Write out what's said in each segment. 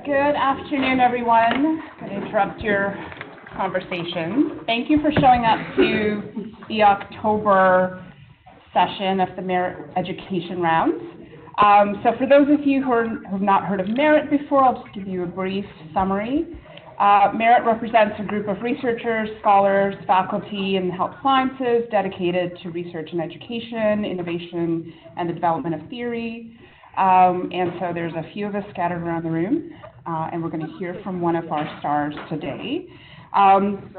Good afternoon, everyone. I'm going to interrupt your conversation. Thank you for showing up to the October session of the Merit Education Rounds. So for those of you who have not heard of Merit before, I'll just give you a brief summary. Merit represents a group of researchers, scholars, faculty in the health sciences dedicated to research and education, innovation, and the development of theory. And so there's a few of us scattered around the room, and we're going to hear from one of our stars today.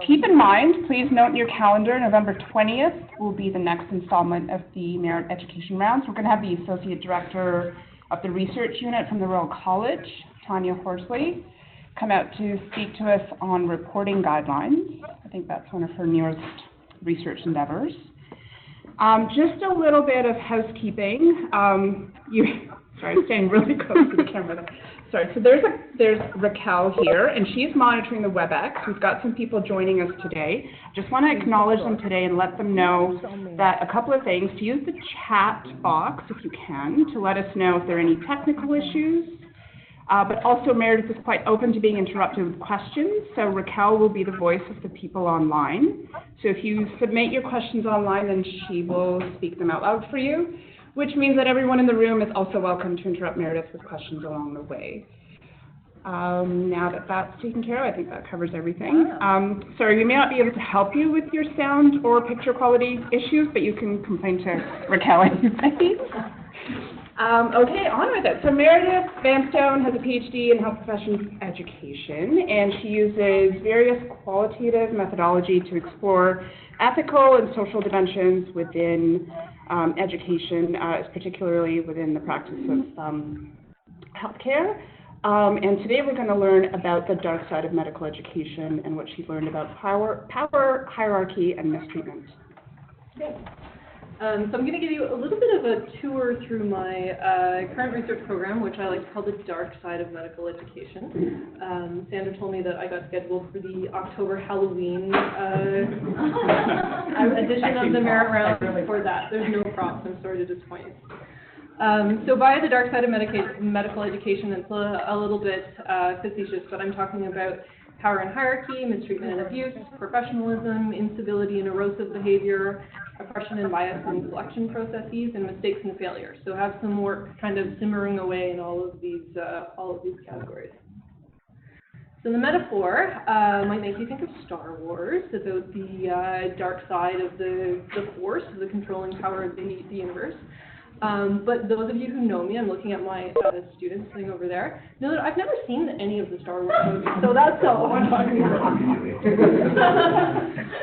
Keep in mind, please note in your calendar, November 20th will be the next installment of the Merit Education Rounds. We're going to have the Associate Director of the Research Unit from the Royal College, Tanya Horsley, come out to speak to us on reporting guidelines. I think that's one of her newest research endeavors. Just a little bit of housekeeping. Sorry, I'm staying really close to the camera. Sorry, so there's Raquel here, and she's monitoring the WebEx. We've got some people joining us today. Just want to acknowledge them today and let them know that a couple of things. To use the chat box, if you can, to let us know if there are any technical issues. But also Meredith is quite open to being interrupted with questions, so Raquel will be the voice of the people online. So if you submit your questions online, then she will speak them out loud for you, which means that everyone in the room is also welcome to interrupt Meredith with questions along the way. Now that that's taken care of, I think that covers everything. Sorry, we may not be able to help you with your sound or picture quality issues, but you can complain to Raquel anyway. Okay, on with it. So Meredith Vanstone has a PhD in health professions education, and she uses various qualitative methodology to explore ethical and social dimensions within education, particularly within the practice of healthcare. And today we're going to learn about the dark side of medical education and what she learned about power, hierarchy, and mistreatment. Okay. So I'm going to give you a little bit of a tour through my current research program, which I like to call the dark side of medical education. Sandra told me that I got scheduled for the October Halloween edition of the Merit Round for that. There's no props, I'm sorry to disappoint you. So by the dark side of medical education, it's a little bit facetious, but I'm talking about power and hierarchy, mistreatment and abuse, professionalism, incivility and erosive behavior, oppression and bias in selection processes, and mistakes and failures. So have some work kind of simmering away in all of these categories. So the metaphor might make you think of Star Wars, about the dark side of the force, the controlling power of the universe. But those of you who know me, I'm looking at my students sitting over there, know that I've never seen any of the Star Wars movies, so that's all I'm talking about.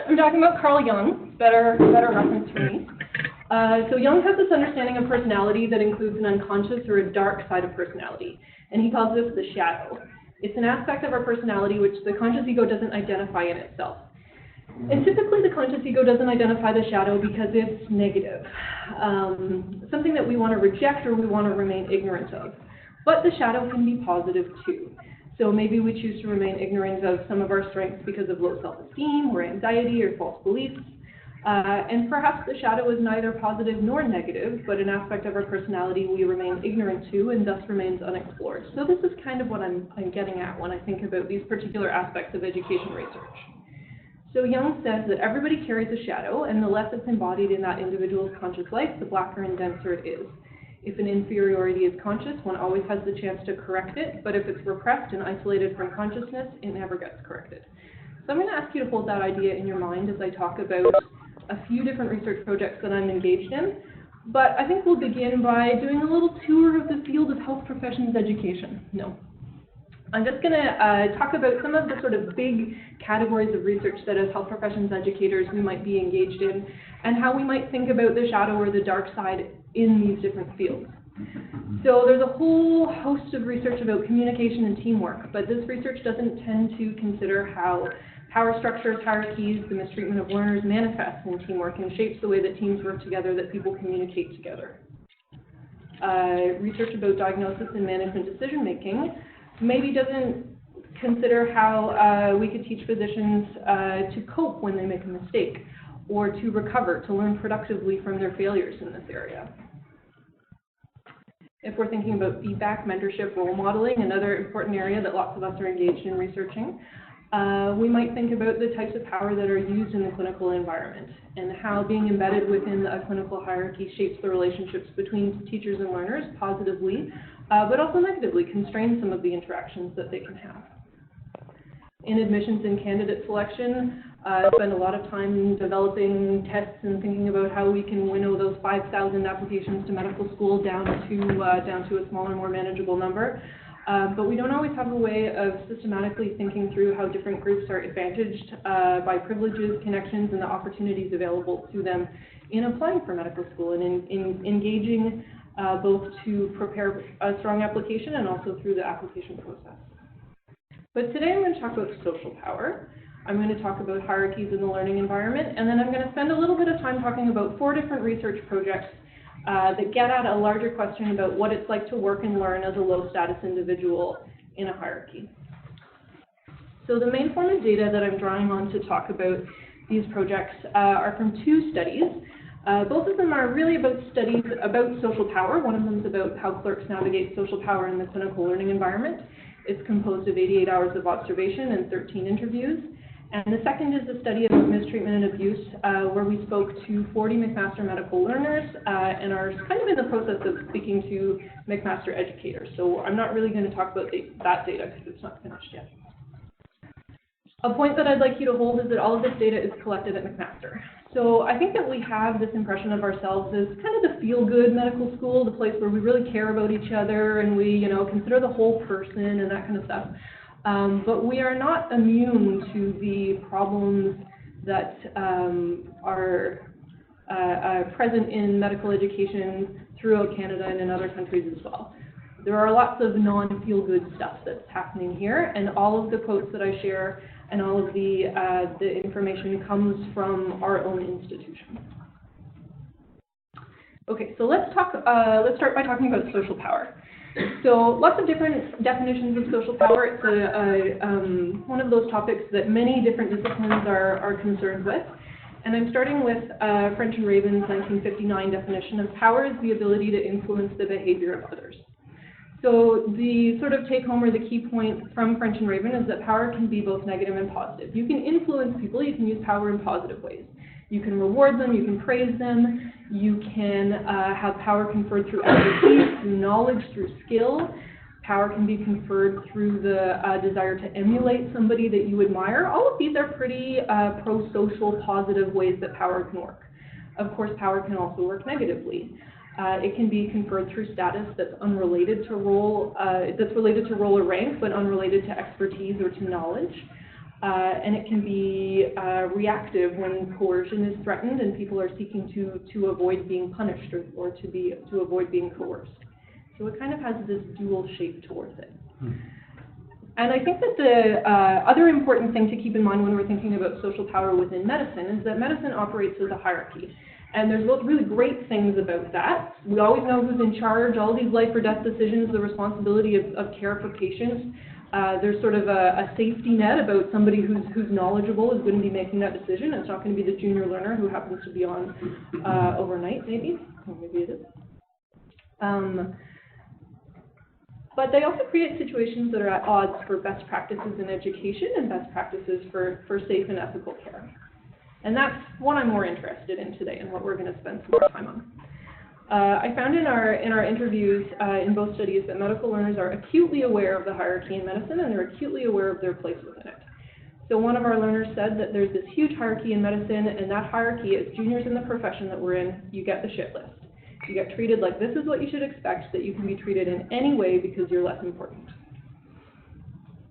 I'm talking about Carl Jung, better reference for me. So Jung has this understanding of personality that includes an unconscious or a dark side of personality, and he calls this the shadow. It's an aspect of our personality which the conscious ego doesn't identify in itself. And typically the conscious ego doesn't identify the shadow because it's negative, something that we want to reject or we want to remain ignorant of. But the shadow can be positive too. So maybe we choose to remain ignorant of some of our strengths because of low self-esteem or anxiety or false beliefs. And perhaps the shadow is neither positive nor negative, but an aspect of our personality we remain ignorant to and thus remains unexplored. So this is kind of what I'm getting at when I think about these particular aspects of education research. So Jung says that everybody carries a shadow, and the less it's embodied in that individual's conscious life, the blacker and denser it is. If an inferiority is conscious, one always has the chance to correct it, but if it's repressed and isolated from consciousness, it never gets corrected. So I'm going to ask you to hold that idea in your mind as I talk about a few different research projects that I'm engaged in, but I think we'll begin by doing a little tour of the field of health professions education. No. I'm just going to talk about some of the sort of big categories of research that as health professions educators we might be engaged in, and how we might think about the shadow or the dark side in these different fields. So there's a whole host of research about communication and teamwork, but this research doesn't tend to consider how power structures, hierarchies, the mistreatment of learners manifests in teamwork and shapes the way that teams work together, that people communicate together. Research about diagnosis and management decision-making maybe doesn't consider how we could teach physicians to cope when they make a mistake, or to recover, to learn productively from their failures in this area. If we're thinking about feedback, mentorship, role modeling, another important area that lots of us are engaged in researching, we might think about the types of power that are used in the clinical environment and how being embedded within a clinical hierarchy shapes the relationships between teachers and learners positively, but also negatively constrains some of the interactions that they can have. In admissions and candidate selection, I spend a lot of time developing tests and thinking about how we can winnow those 5,000 applications to medical school down to a smaller, more manageable number. But we don't always have a way of systematically thinking through how different groups are advantaged by privileges, connections, and the opportunities available to them in applying for medical school and in engaging both to prepare a strong application and also through the application process. But today I'm going to talk about social power. I'm going to talk about hierarchies in the learning environment, and then I'm going to spend a little bit of time talking about 4 different research projects that get at a larger question about what it's like to work and learn as a low-status individual in a hierarchy. So the main form of data that I'm drawing on to talk about these projects are from 2 studies. Both of them are really about studies about social power. One of them is about how clerks navigate social power in the clinical learning environment. It's composed of 88 hours of observation and 13 interviews. And the second is a study about mistreatment and abuse, where we spoke to 40 McMaster medical learners and are kind of in the process of speaking to McMaster educators. So I'm not really going to talk about that data because it's not finished yet. A point that I'd like you to hold is that all of this data is collected at McMaster. So I think that we have this impression of ourselves as kind of the feel-good medical school, the place where we really care about each other and we, consider the whole person and that kind of stuff. But we are not immune to the problems that are present in medical education throughout Canada and in other countries as well. There are lots of non-feel-good stuff that's happening here, and all of the quotes that I share and all of the information comes from our own institution. Okay, so let's start by talking about social power. So lots of different definitions of social power. It's one of those topics that many different disciplines are concerned with. And I'm starting with French and Raven's 1959 definition of power is the ability to influence the behavior of others. So the sort of take home or the key point from French and Raven is that power can be both negative and positive. You can influence people, you can use power in positive ways. You can reward them, you can praise them, you can have power conferred through expertise, through knowledge, through skill. Power can be conferred through the desire to emulate somebody that you admire. All of these are pretty pro-social, positive ways that power can work. Of course, power can also work negatively. It can be conferred through status that's unrelated to role, that's related to role or rank, but unrelated to expertise or to knowledge. And it can be reactive when coercion is threatened and people are seeking to avoid being punished or to avoid being coerced. So it kind of has this dual shape towards it. And I think that the other important thing to keep in mind when we're thinking about social power within medicine is that medicine operates as a hierarchy. And there's really great things about that. We always know who's in charge, all these life or death decisions, the responsibility of care for patients. There's sort of a safety net about somebody who's knowledgeable is going to be making that decision. It's not going to be the junior learner who happens to be on overnight, maybe. Or maybe it is. But they also create situations that are at odds for best practices in education and best practices for safe and ethical care. And that's what I'm more interested in today and what we're going to spend some more time on. I found in our interviews in both studies that medical learners are acutely aware of the hierarchy in medicine and they're acutely aware of their place within it. So one of our learners said that there's this huge hierarchy in medicine, and that hierarchy, as juniors in the profession that we're in, you get the shit list. You get treated like this is what you should expect, that you can be treated in any way because you're less important.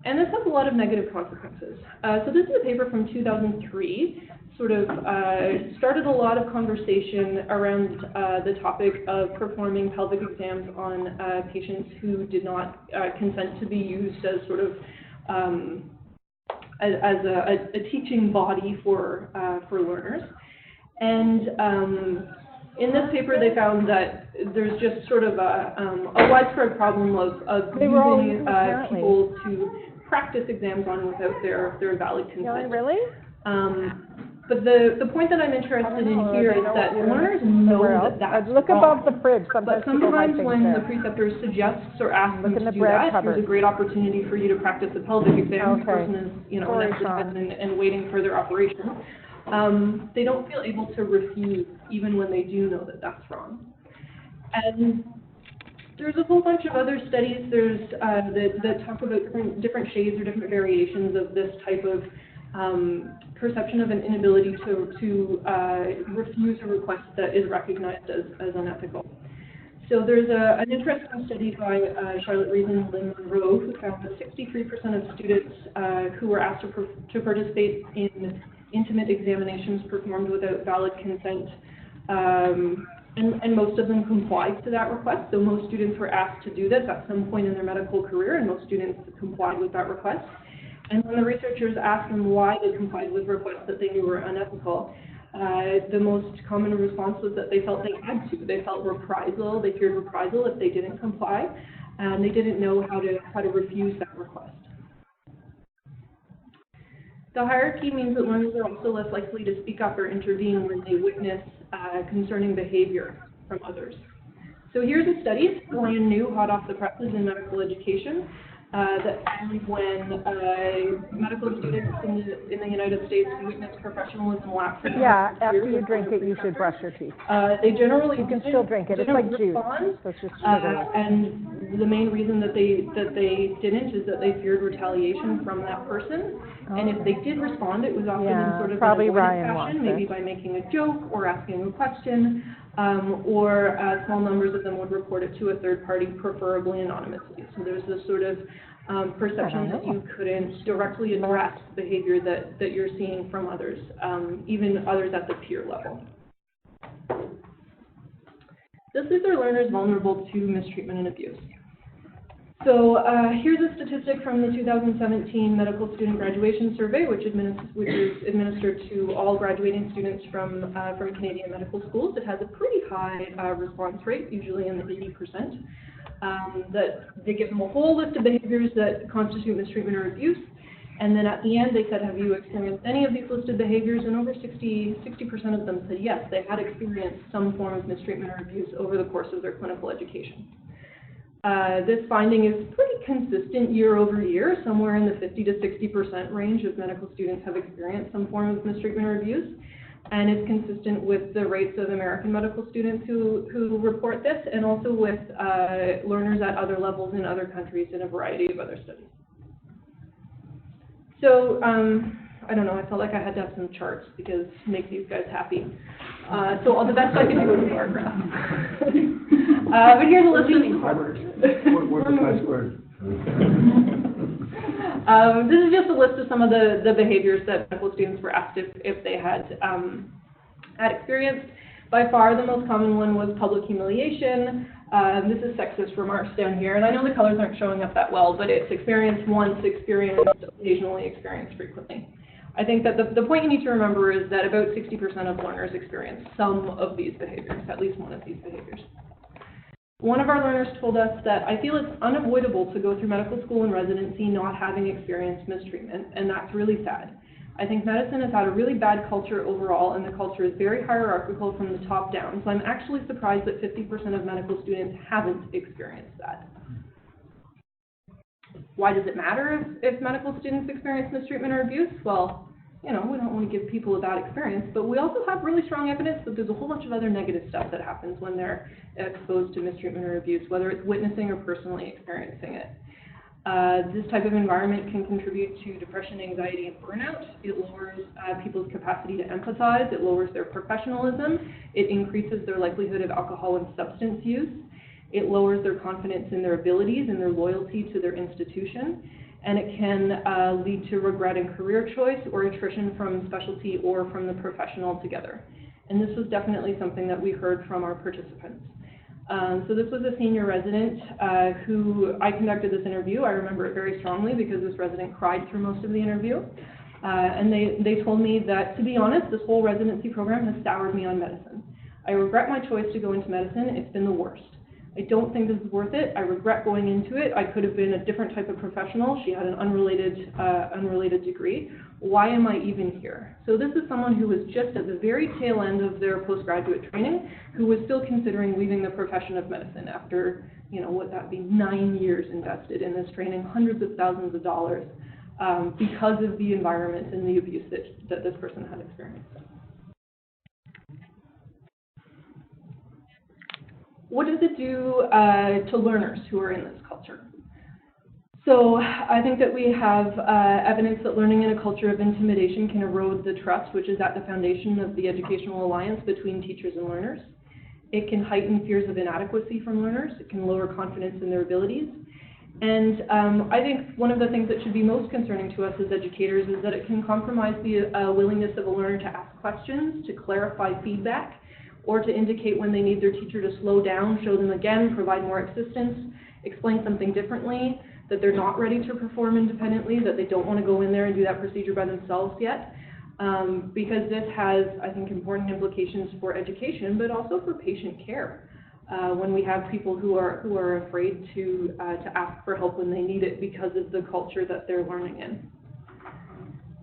And this has a lot of negative consequences. So this is a paper from 2003, sort of started a lot of conversation around the topic of performing pelvic exams on patients who did not consent to be used as sort of as a teaching body for learners. And in this paper, they found that there's just sort of a widespread problem of using people to practice exams on without their valid consent. Really? But the point that I'm interested in here is that learners know that that's Look wrong. above the fridge. But sometimes when the preceptor suggests or asks them to do that, here's a great opportunity for you to practice a pelvic exam. The person is, you know, anesthetized and waiting for their operation. They don't feel able to refuse even when they do know that that's wrong. And there's a whole bunch of other studies that talk about different shades or different variations of this type of perception of an inability to refuse a request that is recognized as unethical. So there's an interesting study by Charlotte Rees and Lynn Monroe, who found that 63% of students who were asked to participate in intimate examinations performed without valid consent, and most of them complied to that request. So most students were asked to do this at some point in their medical career, and most students complied with that request. And when the researchers asked them why they complied with requests that they knew were unethical, the most common response was that they felt they had to. They felt reprisal. They feared reprisal if they didn't comply, and they didn't know how to refuse that request. The hierarchy means that learners are also less likely to speak up or intervene when they witness concerning behavior from others. So here's a study, it's brand new, hot off the presses in medical education, that found when medical students in the United States witness professionalism lapse. Yeah, after you drink it, you should brush your teeth. They generally you can still drink it. It's like juice. So it's just sugar. And the main reason that they didn't is that they feared retaliation from that person. Oh. And if they did respond, it was often in sort of probably an avoidant fashion, maybe by making a joke or asking a question, or small numbers of them would report it to a third party, preferably anonymously. So there's this sort of perception that you couldn't directly address behavior that you're seeing from others, even others at the peer level. This leaves our learners vulnerable to mistreatment and abuse. So here's a statistic from the 2017 Medical Student Graduation Survey, which is administered to all graduating students from Canadian medical schools. It has a pretty high response rate, usually in the 80%. That they give them a whole list of behaviors that constitute mistreatment or abuse, and then at the end they said, have you experienced any of these listed behaviors? And over 60% of them said yes, they had experienced some form of mistreatment or abuse over the course of their clinical education. This finding is pretty consistent year over year. Somewhere in the 50 to 60% range of medical students have experienced some form of mistreatment or abuse. And it's consistent with the rates of American medical students who report this, and also with learners at other levels in other countries in a variety of other studies. So, I don't know, I felt like I had to have some charts because make these guys happy. So all the best I can do is a bar graph. But here's a list of What's the last word? This is just a list of some of the behaviors that medical students were asked if they had experienced. By far, the most common one was public humiliation. This is sexist remarks down here, and I know the colors aren't showing up that well, but it's experienced once, experienced occasionally, experienced frequently. I think that the point you need to remember is that about 60% of learners experience some of these behaviors, at least one of these behaviors. One of our learners told us that I feel it's unavoidable to go through medical school and residency not having experienced mistreatment, and that's really sad. I think medicine has had a really bad culture overall, and the culture is very hierarchical from the top down, so I'm actually surprised that 50% of medical students haven't experienced that. Why does it matter if medical students experience mistreatment or abuse? Well, you know, we don't want to give people a bad experience, but we also have really strong evidence that there's a whole bunch of other negative stuff that happens when they're exposed to mistreatment or abuse, whether it's witnessing or personally experiencing it. This type of environment can contribute to depression, anxiety, and burnout. It lowers people's capacity to empathize. It lowers their professionalism. It increases their likelihood of alcohol and substance use. It lowers their confidence in their abilities and their loyalty to their institution. And it can lead to regret in career choice or attrition from specialty or from the profession altogether. And this was definitely something that we heard from our participants. So this was a senior resident who I conducted this interview. I remember it very strongly because this resident cried through most of the interview. And they told me that, to be honest, this whole residency program has soured me on medicine. I regret my choice to go into medicine. It's been the worst. I don't think this is worth it. I regret going into it. I could have been a different type of professional. She had an unrelated degree, why am I even here? So this is someone who was just at the very tail end of their postgraduate training, who was still considering leaving the profession of medicine after, would that be 9 years invested in this training, hundreds of thousands of dollars, because of the environment and the abuse that this person had experienced. What does it do to learners who are in this culture? So I think that we have evidence that learning in a culture of intimidation can erode the trust, which is at the foundation of the educational alliance between teachers and learners. It can heighten fears of inadequacy from learners. It can lower confidence in their abilities. And I think one of the things that should be most concerning to us as educators is that it can compromise the willingness of a learner to ask questions, to clarify feedback, or to indicate when they need their teacher to slow down, show them again, provide more assistance, explain something differently, that they're not ready to perform independently, that they don't want to go in there and do that procedure by themselves yet, because this has, I think, important implications for education, but also for patient care. When we have people who are afraid to ask for help when they need it because of the culture that they're learning in.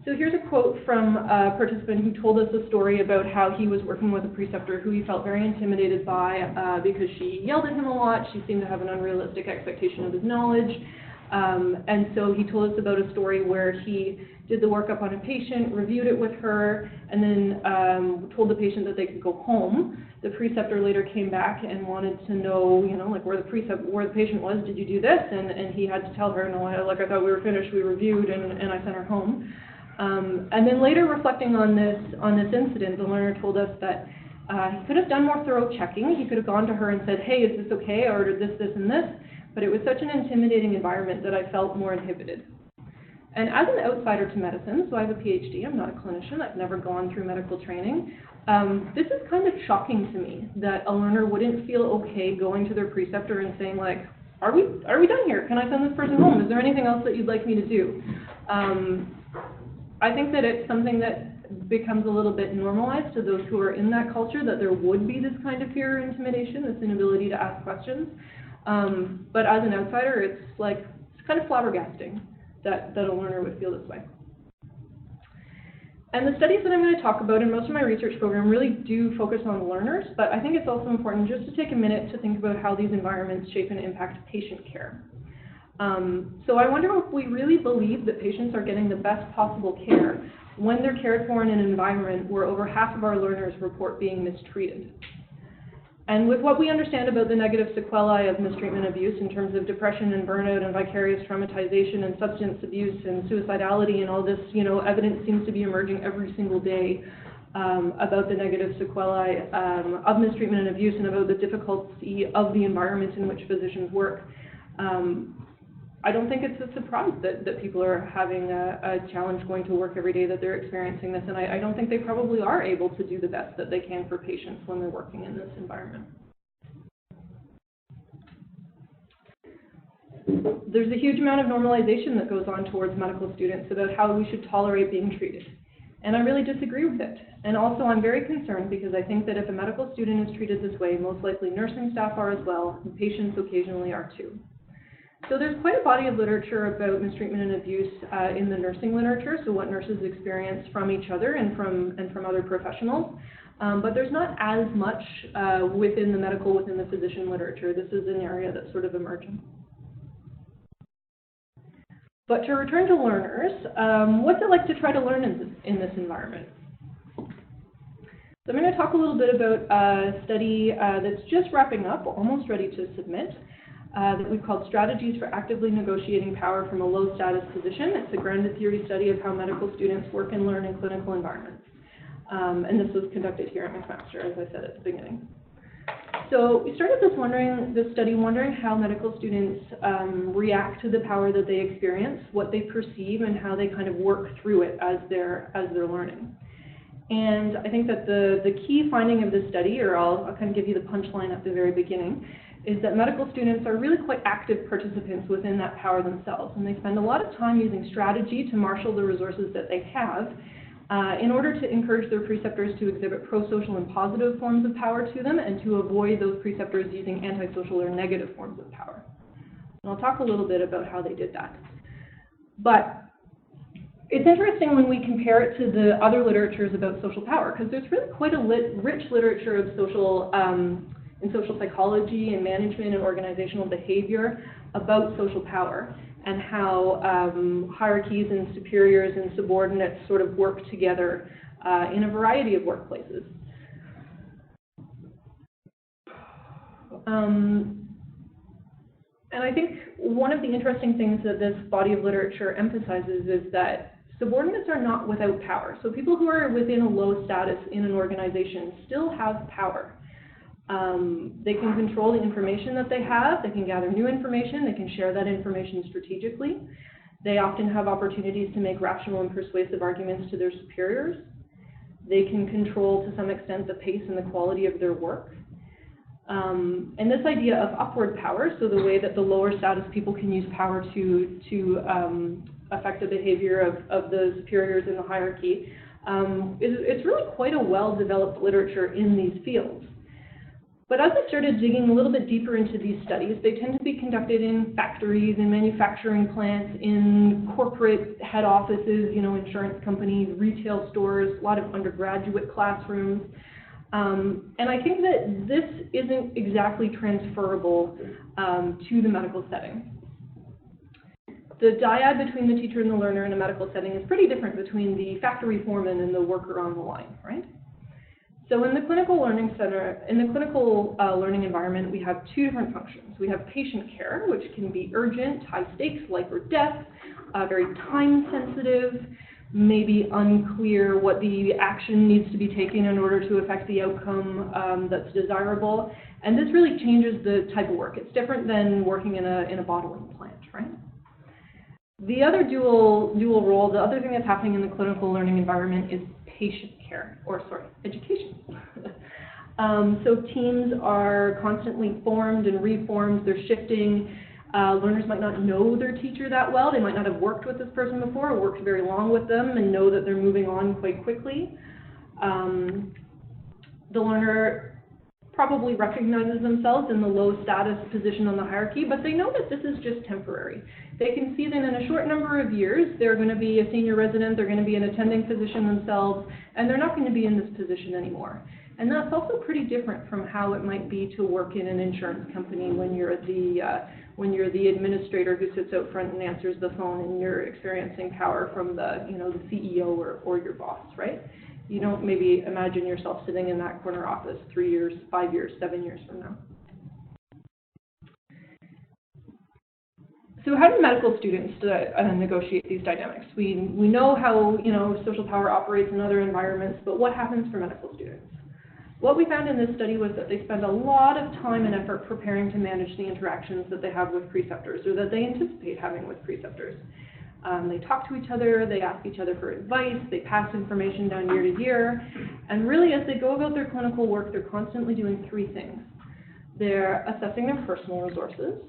So here's a quote from a participant who told us a story about how he was working with a preceptor who he felt very intimidated by because she yelled at him a lot. She seemed to have an unrealistic expectation of his knowledge. And so he told us about a story where he did the workup on a patient, reviewed it with her, and then told the patient that they could go home. The preceptor later came back and wanted to know, like where the patient was. Did you do this? And he had to tell her, no, I thought we were finished. We reviewed, and I sent her home. And then later, reflecting on this incident, the learner told us that he could have done more thorough checking. He could have gone to her and said, hey, is this okay? I ordered this, this, and this. But it was such an intimidating environment that I felt more inhibited. And as an outsider to medicine, so I have a PhD, I'm not a clinician, I've never gone through medical training, this is kind of shocking to me that a learner wouldn't feel okay going to their preceptor and saying, like, are we done here? Can I send this person home? Is there anything else that you'd like me to do? I think that it's something that becomes a little bit normalized to those who are in that culture, that there would be this kind of fear or intimidation, this inability to ask questions. But as an outsider, it's kind of flabbergasting that a learner would feel this way. And the studies that I'm going to talk about in most of my research program really do focus on learners, but I think it's also important just to take a minute to think about how these environments shape and impact patient care. So I wonder if we really believe that patients are getting the best possible care when they're cared for in an environment where over half of our learners report being mistreated. And with what we understand about the negative sequelae of mistreatment abuse in terms of depression and burnout and vicarious traumatization and substance abuse and suicidality and all this, evidence seems to be emerging every single day about the negative sequelae of mistreatment and abuse and about the difficulty of the environment in which physicians work. I don't think it's a surprise that people are having a challenge going to work every day, that they're experiencing this, and I don't think they probably are able to do the best that they can for patients when they're working in this environment. There's a huge amount of normalization that goes on towards medical students about how we should tolerate being treated, and I really disagree with it. And also I'm very concerned because I think that if a medical student is treated this way, most likely nursing staff are as well, and patients occasionally are too. So there's quite a body of literature about mistreatment and abuse in the nursing literature, so what nurses experience from each other and from other professionals. But there's not as much within the physician literature. This is an area that's sort of emerging. But to return to learners, what's it like to try to learn in this environment? So I'm going to talk a little bit about a study that's just wrapping up, almost ready to submit. That we've called Strategies for Actively Negotiating Power from a Low-Status Position. It's a grounded theory study of how medical students work and learn in clinical environments. And this was conducted here at McMaster, as I said at the beginning. So we started this study wondering how medical students react to the power that they experience, what they perceive, and how they kind of work through it as they're learning. And I think that the key finding of this study, or I'll kind of give you the punchline at the very beginning, is that medical students are really quite active participants within that power themselves, and they spend a lot of time using strategy to marshal the resources that they have in order to encourage their preceptors to exhibit pro-social and positive forms of power to them, and to avoid those preceptors using antisocial or negative forms of power. And I'll talk a little bit about how they did that. But it's interesting when we compare it to the other literatures about social power, because there's really quite a rich literature of in social psychology and management and organizational behavior about social power and how hierarchies and superiors and subordinates sort of work together in a variety of workplaces. And I think one of the interesting things that this body of literature emphasizes is that subordinates are not without power. So people who are within a low status in an organization still have power. They can control the information that they have, they can gather new information, they can share that information strategically. They often have opportunities to make rational and persuasive arguments to their superiors. They can control, to some extent, the pace and the quality of their work. And this idea of upward power, so the way that the lower status people can use power to affect the behavior of the superiors in the hierarchy, it's really quite a well-developed literature in these fields. But as I started digging a little bit deeper into these studies, they tend to be conducted in factories, in manufacturing plants, in corporate head offices, insurance companies, retail stores, a lot of undergraduate classrooms. And I think that this isn't exactly transferable to the medical setting. The dyad between the teacher and the learner in a medical setting is pretty different between the factory foreman and the worker on the line, right? So in the clinical learning center, in the clinical learning environment, we have two different functions. We have patient care, which can be urgent, high stakes, life or death, very time sensitive, maybe unclear what the action needs to be taken in order to affect the outcome that's desirable. And this really changes the type of work. It's different than working in a bottling plant, right? The other dual role, the other thing that's happening in the clinical learning environment is patient care, education. So teams are constantly formed and reformed, they're shifting. Learners might not know their teacher that well, they might not have worked with this person before or worked very long with them and know that they're moving on quite quickly. The learner probably recognizes themselves in the low status position on the hierarchy, but they know that this is just temporary. They can see that in a short number of years, they're going to be a senior resident, they're going to be an attending physician themselves, and they're not going to be in this position anymore. And that's also pretty different from how it might be to work in an insurance company when you're the administrator who sits out front and answers the phone and you're experiencing power from the the CEO or your boss, right? You don't maybe imagine yourself sitting in that corner office 3 years, 5 years, 7 years from now. So how do medical students negotiate these dynamics? We know how social power operates in other environments, but what happens for medical students? What we found in this study was that they spend a lot of time and effort preparing to manage the interactions that they have with preceptors or that they anticipate having with preceptors. They talk to each other, they ask each other for advice, they pass information down year to year, and really as they go about their clinical work, they're constantly doing three things. They're assessing their personal resources,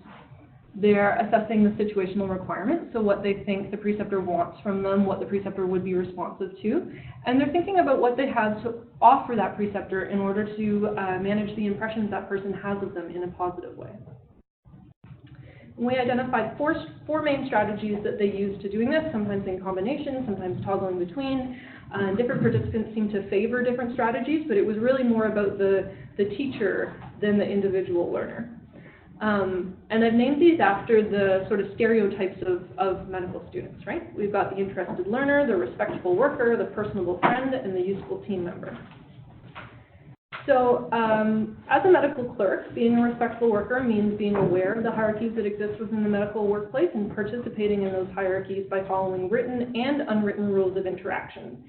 they're assessing the situational requirements, so what they think the preceptor wants from them, what the preceptor would be responsive to, and they're thinking about what they have to offer that preceptor in order to manage the impressions that person has of them in a positive way. We identified four main strategies that they use to doing this, sometimes in combination, sometimes toggling between. Different participants seem to favor different strategies, but it was really more about the teacher than the individual learner. And I've named these after the sort of stereotypes of medical students, right? We've got the interested learner, the respectful worker, the personable friend, and the useful team member. So as a medical clerk, being a respectful worker means being aware of the hierarchies that exist within the medical workplace and participating in those hierarchies by following written and unwritten rules of interaction.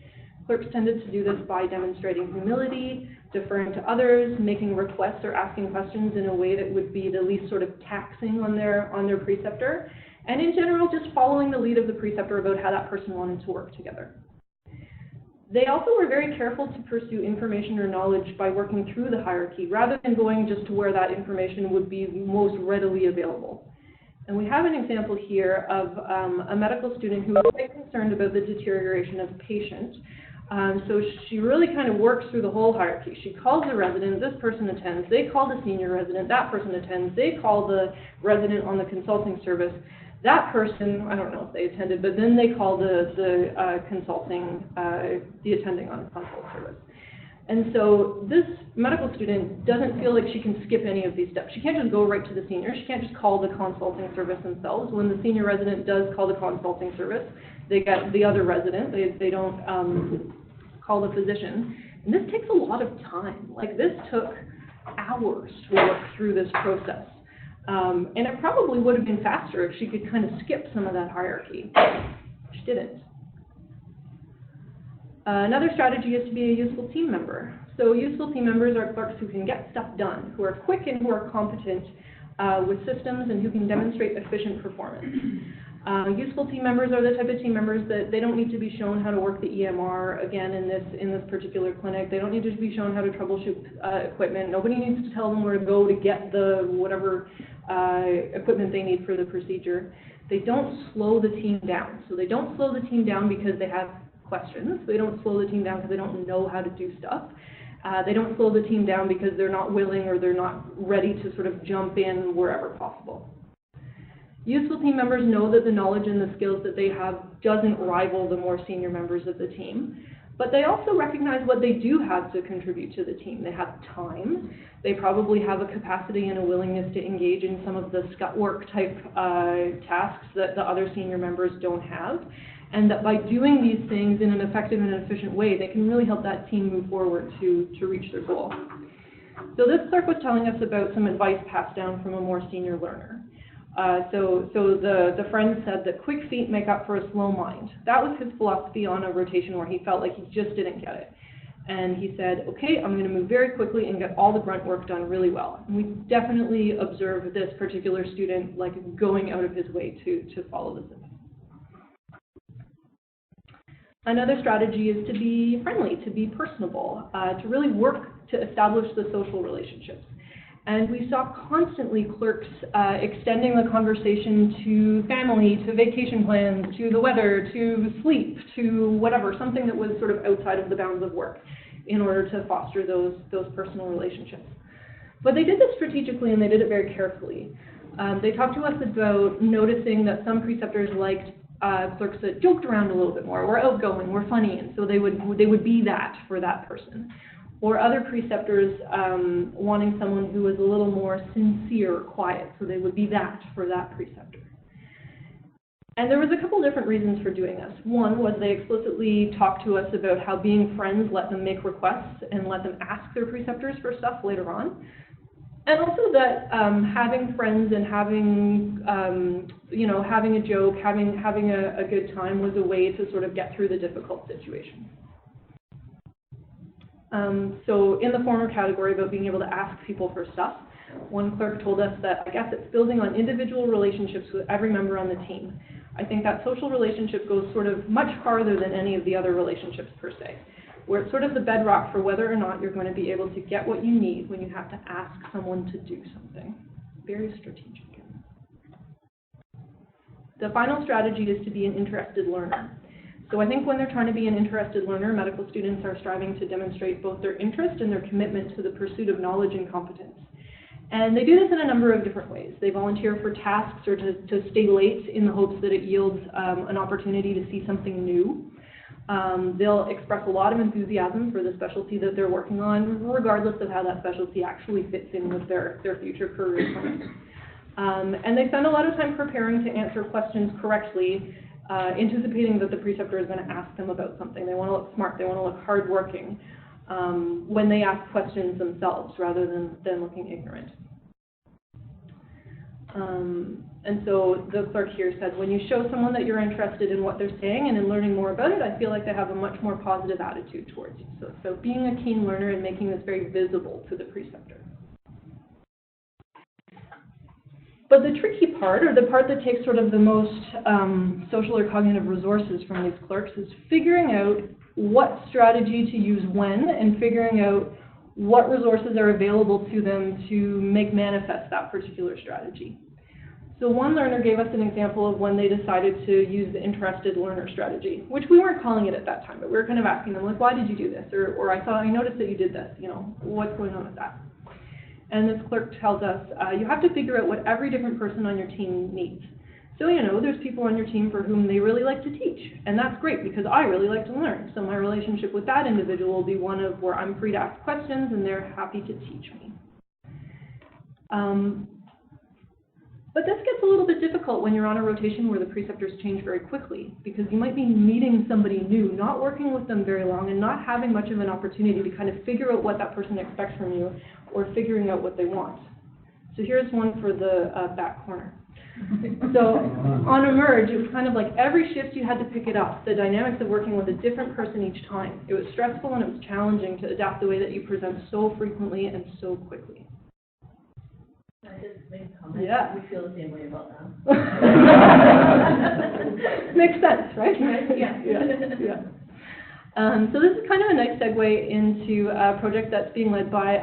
Clerks tended to do this by demonstrating humility, deferring to others, making requests or asking questions in a way that would be the least sort of taxing on their preceptor, and in general just following the lead of the preceptor about how that person wanted to work together. They also were very careful to pursue information or knowledge by working through the hierarchy rather than going just to where that information would be most readily available. And we have an example here of a medical student who was quite concerned about the deterioration of the patient. So she really kind of works through the whole hierarchy. She calls the resident, this person attends, they call the senior resident, that person attends, they call the resident on the consulting service. That person, I don't know if they attended, but then they call the attending on consult service. And so this medical student doesn't feel like she can skip any of these steps. She can't just go right to the senior. She can't just call the consulting service themselves. When the senior resident does call the consulting service, they get the other resident. They don't call the physician. And this takes a lot of time. Like, this took hours to work through this process. And it probably would have been faster if she could kind of skip some of that hierarchy. She didn't. Another strategy is to be a useful team member. So useful team members are clerks who can get stuff done, who are quick and who are competent with systems and who can demonstrate efficient performance. Useful team members are the type of team members that they don't need to be shown how to work the EMR, again, in this particular clinic. They don't need to be shown how to troubleshoot equipment. Nobody needs to tell them where to go to get the whatever equipment they need for the procedure. They don't slow the team down. So they don't slow the team down because they have questions. They don't slow the team down because they don't know how to do stuff. They don't slow the team down because they're not willing or they're not ready to sort of jump in wherever possible. Useful team members know that the knowledge and the skills that they have doesn't rival the more senior members of the team, but they also recognize what they do have to contribute to the team. They have time. They probably have a capacity and a willingness to engage in some of the scut work type tasks that the other senior members don't have, and that by doing these things in an effective and an efficient way, they can really help that team move forward to reach their goal. So this clerk was telling us about some advice passed down from a more senior learner. So the friend said that quick feet make up for a slow mind. That was his philosophy on a rotation where he felt like he just didn't get it. And he said, okay, I'm going to move very quickly and get all the grunt work done really well. And we definitely observed this particular student like going out of his way to follow this advice. Another strategy is to be friendly, to be personable, to really work to establish the social relationships. And we saw constantly clerks extending the conversation to family, to vacation plans, to the weather, to sleep, to whatever, something that was sort of outside of the bounds of work in order to foster those personal relationships. But they did this strategically and they did it very carefully. They talked to us about noticing that some preceptors liked clerks that joked around a little bit more, were outgoing, were funny, and so they would be that for that person. Or other preceptors wanting someone who was a little more sincere, quiet, so they would be that for that preceptor. And there was a couple different reasons for doing this. One was they explicitly talked to us about how being friends let them make requests and let them ask their preceptors for stuff later on. And also that having friends and having, having a joke, having a good time was a way to sort of get through the difficult situation. So in the former category about being able to ask people for stuff, one clerk told us that I guess it's building on individual relationships with every member on the team. I think that social relationship goes sort of much farther than any of the other relationships per se, where it's sort of the bedrock for whether or not you're going to be able to get what you need when you have to ask someone to do something. Very strategic. The final strategy is to be an interested learner. So I think when they're trying to be an interested learner, medical students are striving to demonstrate both their interest and their commitment to the pursuit of knowledge and competence. And they do this in a number of different ways. They volunteer for tasks or to stay late in the hopes that it yields an opportunity to see something new. They'll express a lot of enthusiasm for the specialty that they're working on, regardless of how that specialty actually fits in with their future career plans. And they spend a lot of time preparing to answer questions correctly, anticipating that the preceptor is going to ask them about something. They want to look smart, they want to look hardworking when they ask questions themselves rather than looking ignorant. And so the clerk here said, when you show someone that you're interested in what they're saying and in learning more about it, I feel like they have a much more positive attitude towards you. So being a keen learner and making this very visible to the preceptor. But the tricky part, or the part that takes sort of the most social or cognitive resources from these clerks, is figuring out what strategy to use when and figuring out what resources are available to them to make manifest that particular strategy. So one learner gave us an example of when they decided to use the interested learner strategy, which we weren't calling it at that time, but we were kind of asking them, like, why did you do this? Or I noticed that you did this, what's going on with that? And this clerk tells us, you have to figure out what every different person on your team needs. So, you know, there's people on your team for whom they really like to teach, and that's great because I really like to learn. So my relationship with that individual will be one of where I'm free to ask questions and they're happy to teach me. But this gets a little bit difficult when you're on a rotation where the preceptors change very quickly, because you might be meeting somebody new, not working with them very long, and not having much of an opportunity to kind of figure out what that person expects from you or figuring out what they want. So here's one for the back corner. So on Emerge, it was kind of like every shift you had to pick it up, the dynamics of working with a different person each time. It was stressful and it was challenging to adapt the way that you present so frequently and so quickly. I just make a comment. Yeah. We feel the same way about them. Makes sense, right? Yeah. Yeah. So this is kind of a nice segue into a project that's being led by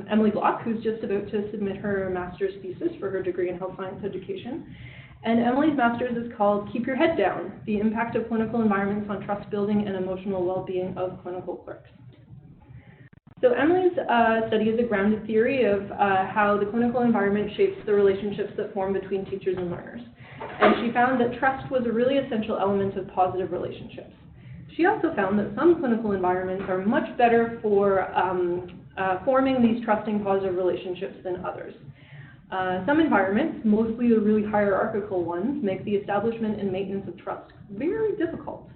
Emily Block, who's just about to submit her master's thesis for her degree in health science education. And Emily's master's is called Keep Your Head Down, the impact of clinical environments on trust building and emotional well-being of clinical clerks. So Emily's study is a grounded theory of how the clinical environment shapes the relationships that form between teachers and learners. And she found that trust was a really essential element of positive relationships. She also found that some clinical environments are much better for forming these trusting positive relationships than others. Some environments, mostly the really hierarchical ones, make the establishment and maintenance of trust very difficult.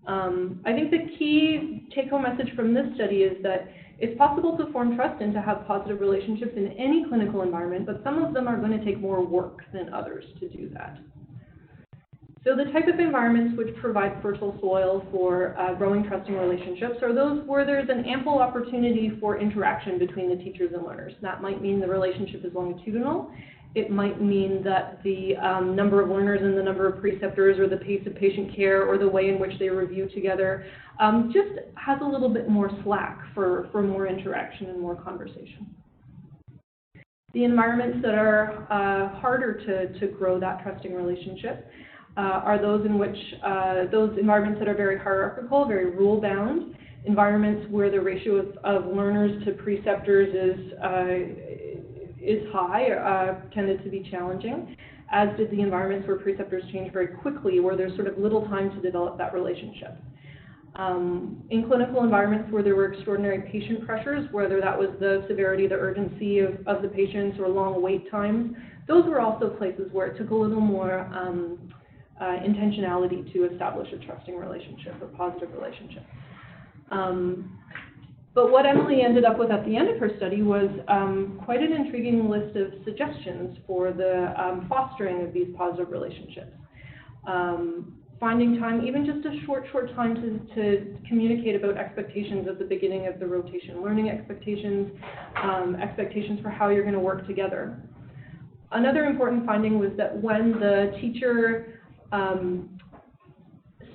I think the key take-home message from this study is that it's possible to form trust and to have positive relationships in any clinical environment, but some of them are going to take more work than others to do that. So the type of environments which provide fertile soil for growing trusting relationships are those where there's an ample opportunity for interaction between the teachers and learners. That might mean the relationship is longitudinal. It might mean that the number of learners and the number of preceptors or the pace of patient care or the way in which they review together just has a little bit more slack for more interaction and more conversation. The environments that are harder to grow that trusting relationship are those in which those environments that are very hierarchical, very rule-bound, environments where the ratio of learners to preceptors is high, tended to be challenging, as did the environments where preceptors change very quickly, where there's sort of little time to develop that relationship. In clinical environments where there were extraordinary patient pressures, whether that was the severity, the urgency of the patients or long wait times, those were also places where it took a little more intentionality to establish a trusting relationship, a positive relationship. But what Emily ended up with at the end of her study was quite an intriguing list of suggestions for the fostering of these positive relationships. Finding time, even just a short time to communicate about expectations at the beginning of the rotation, learning expectations, expectations for how you're going to work together. Another important finding was that when the teacher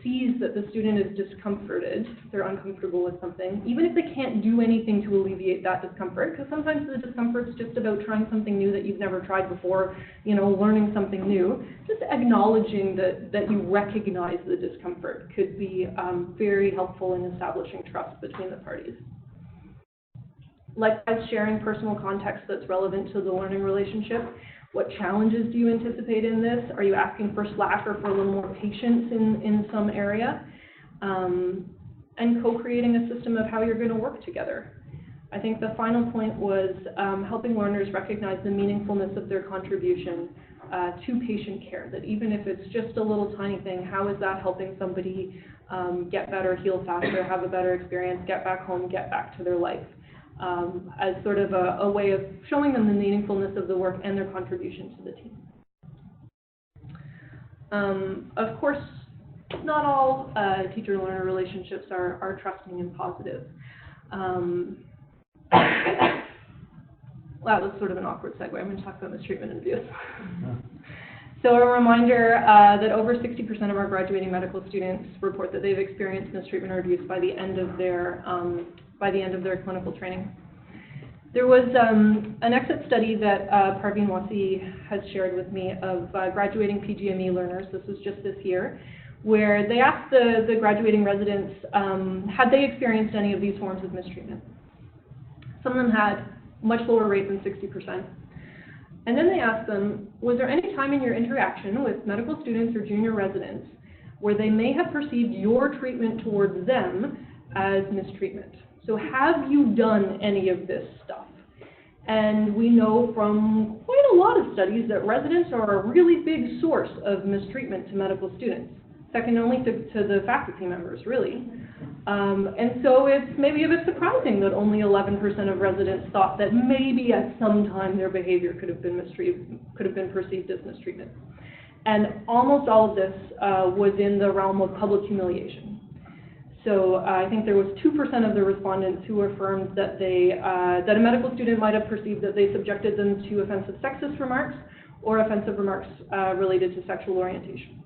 sees that the student is discomforted, they're uncomfortable with something, even if they can't do anything to alleviate that discomfort, because sometimes the discomfort's just about trying something new that you've never tried before, you know, learning something new, just acknowledging that you recognize the discomfort could be very helpful in establishing trust between the parties. Likewise, sharing personal context that's relevant to the learning relationship. What challenges do you anticipate in this? Are you asking for slack or for a little more patience in some area? And co-creating a system of how you're going to work together. I think the final point was helping learners recognize the meaningfulness of their contribution to patient care, that even if it's just a little tiny thing, how is that helping somebody get better, heal faster, have a better experience, get back home, get back to their life? As sort of a way of showing them the meaningfulness of the work and their contribution to the team. Of course, not all teacher-learner relationships are trusting and positive. That was sort of an awkward segue. I'm going to talk about mistreatment and abuse. So a reminder that over 60% of our graduating medical students report that they've experienced mistreatment or abuse by the end of their clinical training. There was an exit study that Parveen Wasi has shared with me of graduating PGME learners. This was just this year, where they asked the graduating residents had they experienced any of these forms of mistreatment. Some of them had much lower rate than 60%. And then they asked them, was there any time in your interaction with medical students or junior residents where they may have perceived your treatment towards them as mistreatment? So have you done any of this stuff? And we know from quite a lot of studies that residents are a really big source of mistreatment to medical students, second only to the faculty members, really. And so it's maybe a bit surprising that only 11% of residents thought that maybe at some time their behavior could have been perceived as mistreatment. And almost all of this was in the realm of public humiliation. So I think there was 2% of the respondents who affirmed that that a medical student might have perceived that they subjected them to offensive sexist remarks or offensive remarks related to sexual orientation.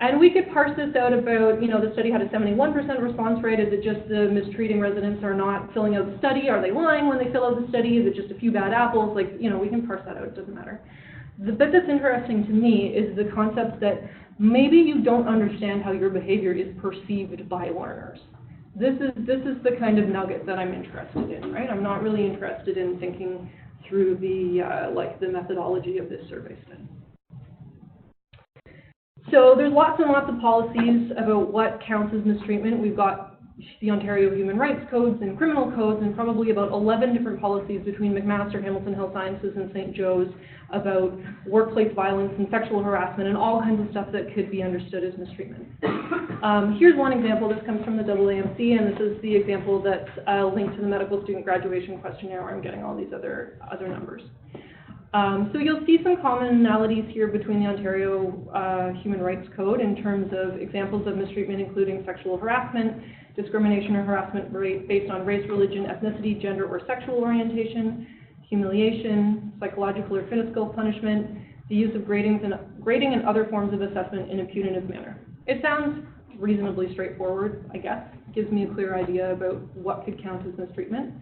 And we could parse this out about, the study had a 71% response rate. Is it just the mistreating residents are not filling out the study? Are they lying when they fill out the study? Is it just a few bad apples? We can parse that out, it doesn't matter. The bit that's interesting to me is the concept that maybe you don't understand how your behavior is perceived by learners. This is the kind of nugget that I'm interested in, right? I'm not really interested in thinking through the methodology of this survey study. So there's lots and lots of policies about what counts as mistreatment. We've got the Ontario Human Rights Codes and criminal codes, and probably about 11 different policies between McMaster, Hamilton Health Sciences, and St. Joe's about workplace violence and sexual harassment and all kinds of stuff that could be understood as mistreatment. Here's one example. This comes from the AAMC, and this is the example that's linked to the medical student graduation questionnaire, where I'm getting all these other numbers. So you'll see some commonalities here between the Ontario Human Rights Code in terms of examples of mistreatment, including sexual harassment, discrimination or harassment based on race, religion, ethnicity, gender, or sexual orientation, humiliation, psychological or physical punishment, the use of grading and other forms of assessment in a punitive manner. It sounds reasonably straightforward, I guess. It gives me a clear idea about what could count as mistreatment.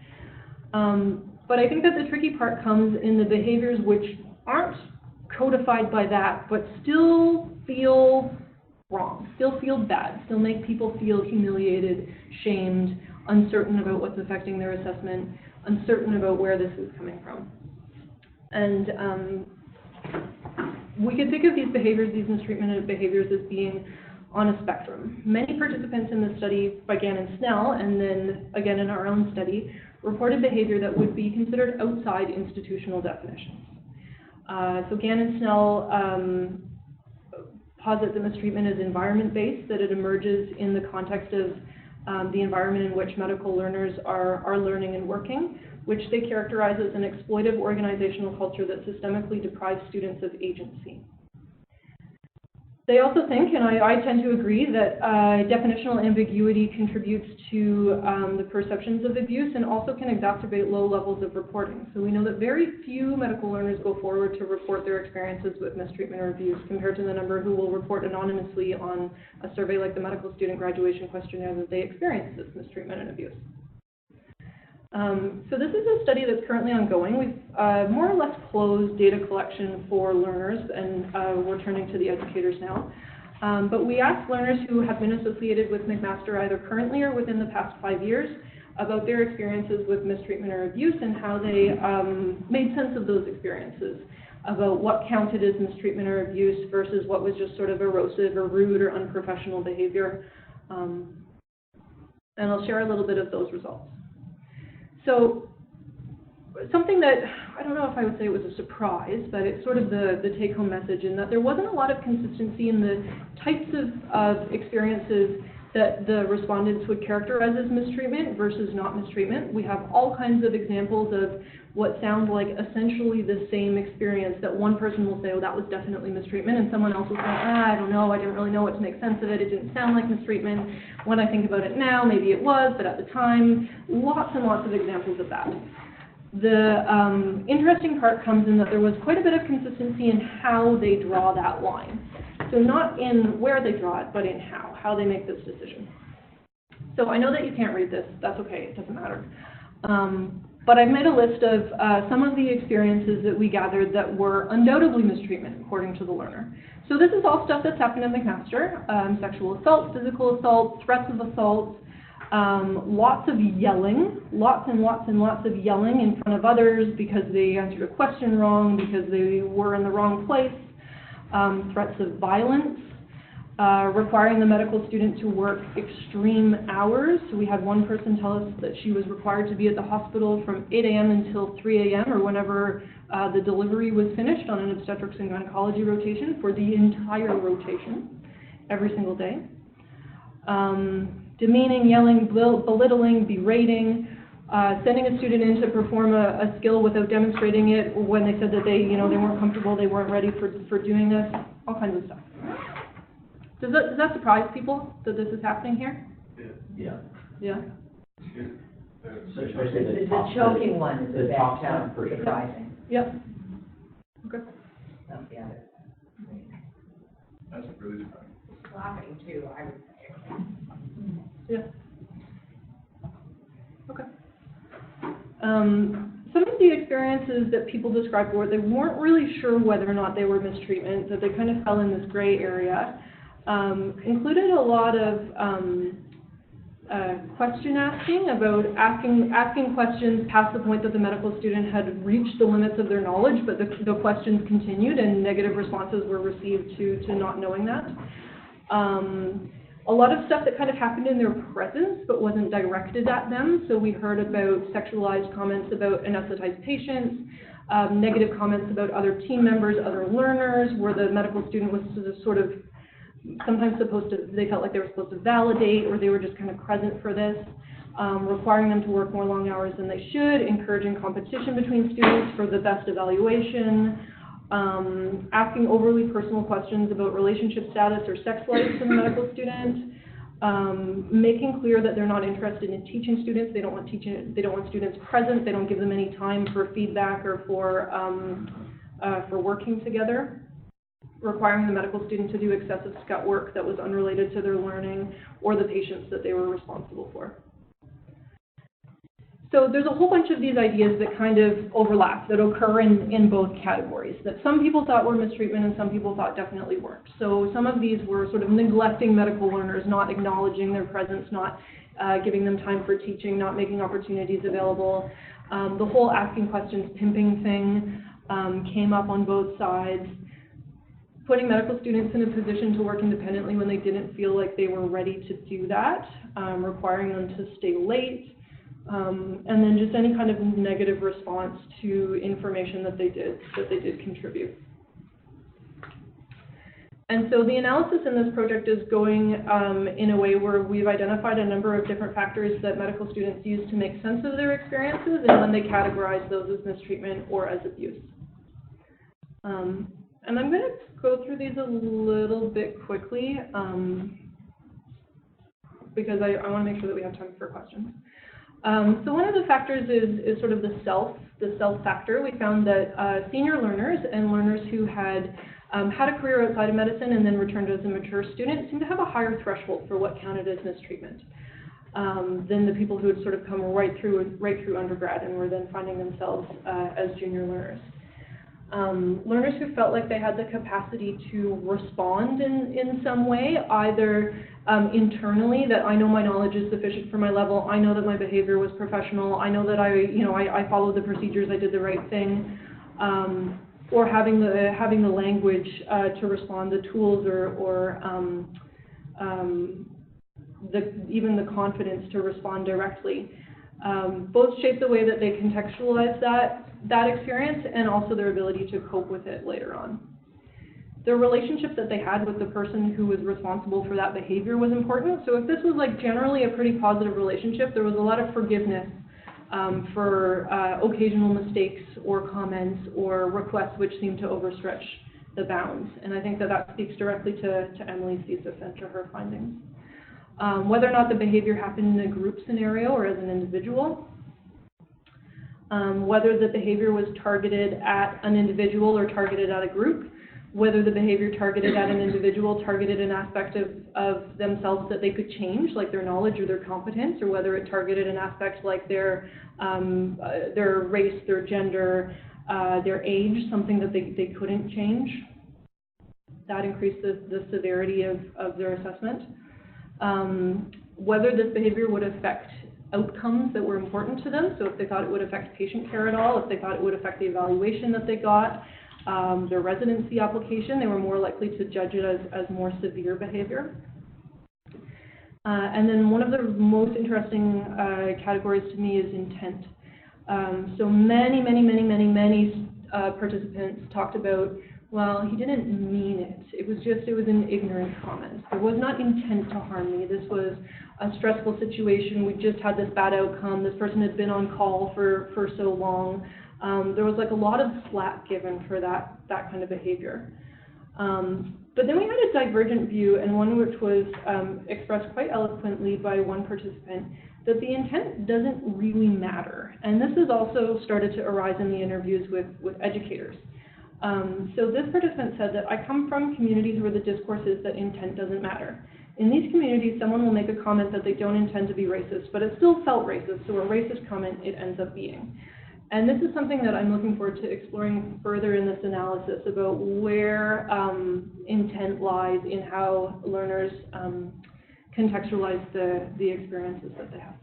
But I think that the tricky part comes in the behaviors which aren't codified by that, but still feel wrong, still feel bad, still make people feel humiliated, shamed, uncertain about what's affecting their assessment, uncertain about where this is coming from. And we could think of these behaviors, these mistreatment behaviors, as being on a spectrum. Many participants in the study by Gann and Snell, and then again in our own study, reported behavior that would be considered outside institutional definitions. So Gann and Snell posit that mistreatment is environment-based, that it emerges in the context of the environment in which medical learners are learning and working, which they characterize as an exploitive organizational culture that systemically deprives students of agency. They also think, and I tend to agree, that definitional ambiguity contributes to the perceptions of abuse and also can exacerbate low levels of reporting. So we know that very few medical learners go forward to report their experiences with mistreatment or abuse compared to the number who will report anonymously on a survey like the medical student graduation questionnaire that they experienced this mistreatment and abuse. So this is a study that's currently ongoing. We've more or less closed data collection for learners, and we're turning to the educators now. But we asked learners who have been associated with McMaster either currently or within the past 5 years about their experiences with mistreatment or abuse and how they made sense of those experiences, about what counted as mistreatment or abuse versus what was just sort of erosive or rude or unprofessional behavior. And I'll share a little bit of those results. So something that, I don't know if I would say it was a surprise, but it's sort of the take-home message in that there wasn't a lot of consistency in the types of experiences that the respondents would characterize as mistreatment versus not mistreatment. We have all kinds of examples of what sounds like essentially the same experience that one person will say, oh, that was definitely mistreatment, and someone else will say, I don't know, I didn't really know what to make sense of it, it didn't sound like mistreatment. When I think about it now, maybe it was, but at the time, lots and lots of examples of that. The interesting part comes in that there was quite a bit of consistency in how they draw that line. So not in where they draw it, but in how they make this decision. So I know that you can't read this, that's okay, it doesn't matter. But I've made a list of some of the experiences that we gathered that were undoubtedly mistreatment, according to the learner. So this is all stuff that's happened in McMaster, sexual assault, physical assault, threats of assault, Lots of yelling, lots and lots and lots of yelling in front of others because they answered a question wrong, because they were in the wrong place. Threats of violence, requiring the medical student to work extreme hours. So we had one person tell us that she was required to be at the hospital from 8 a.m. until 3 a.m. or whenever the delivery was finished on an obstetrics and gynecology rotation for the entire rotation, every single day. Demeaning, yelling, belittling, berating, sending a student in to perform a skill without demonstrating it when they said that they weren't comfortable, they weren't ready for doing this, all kinds of stuff. Does that surprise people that this is happening here? Yeah. Yeah. The choking one is a bit surprising. Yep. Okay. That's the other. That's really surprising. Slapping too, I would say. Yeah. Okay. Some of the experiences that people described were they weren't really sure whether or not they were mistreatment, that they kind of fell in this gray area. Included a lot of question asking, about asking questions past the point that the medical student had reached the limits of their knowledge, but the questions continued and negative responses were received to not knowing that. A lot of stuff that kind of happened in their presence but wasn't directed at them. So we heard about sexualized comments about anesthetized patients, negative comments about other team members, other learners, where the medical student was sort of sometimes they felt like they were supposed to validate, or they were just kind of present for this, requiring them to work more long hours than they should, encouraging competition between students for the best evaluation, asking overly personal questions about relationship status or sex life to the medical student, making clear that they're not interested in teaching students. They don't want students present. They don't give them any time for feedback or for working together. Requiring the medical student to do excessive scut work that was unrelated to their learning or the patients that they were responsible for. So there's a whole bunch of these ideas that kind of overlap, that occur in both categories, that some people thought were mistreatment and some people thought definitely weren't. So some of these were sort of neglecting medical learners, not acknowledging their presence, not giving them time for teaching, not making opportunities available. The whole asking questions, pimping thing came up on both sides. Putting medical students in a position to work independently when they didn't feel like they were ready to do that, requiring them to stay late, and then just any kind of negative response to information that they did contribute. And so the analysis in this project is going in a way where we've identified a number of different factors that medical students use to make sense of their experiences, and then they categorize those as mistreatment or as abuse. And I'm going to go through these a little bit quickly because I want to make sure that we have time for questions. So one of the factors is sort of the self factor. We found that senior learners and learners who had had a career outside of medicine and then returned as a mature student seem to have a higher threshold for what counted as mistreatment than the people who had sort of come right through undergrad and were then finding themselves as junior learners. Learners who felt like they had the capacity to respond in some way, either internally, that I know my knowledge is sufficient for my level, I know that my behavior was professional, I know that I followed the procedures, I did the right thing, or having the language to respond, the tools, or even the confidence to respond directly. Both shape the way that they contextualize that experience and also their ability to cope with it later on. The relationship that they had with the person who was responsible for that behavior was important. So if this was like generally a pretty positive relationship, there was a lot of forgiveness for occasional mistakes or comments or requests which seemed to overstretch the bounds. And I think that speaks directly to Emily's thesis and to her findings. Whether or not the behavior happened in a group scenario or as an individual, whether the behavior was targeted at an individual or targeted at a group, whether the behavior targeted at an individual targeted an aspect of themselves that they could change, like their knowledge or their competence, or whether it targeted an aspect like their race, their gender, their age, something that they couldn't change. That increased the severity of their assessment. whether this behavior would affect outcomes that were important to them. So if they thought it would affect patient care at all, if they thought it would affect the evaluation that they got, their residency application, they were more likely to judge it as more severe behavior. And then one of the most interesting categories to me is intent. So many participants talked about, well, he didn't mean it. It was an ignorant comment. There was not intent to harm me. This was a stressful situation. We just had this bad outcome. This person had been on call for so long. There was like a lot of slack given for that kind of behavior. But then we had a divergent view, and one which was expressed quite eloquently by one participant, that the intent doesn't really matter. And this has also started to arise in the interviews with educators. So this participant said that I come from communities where the discourse is that intent doesn't matter. In these communities, someone will make a comment that they don't intend to be racist, but it still felt racist, so a racist comment it ends up being. And this is something that I'm looking forward to exploring further in this analysis about where intent lies in how learners contextualize the experiences that they have.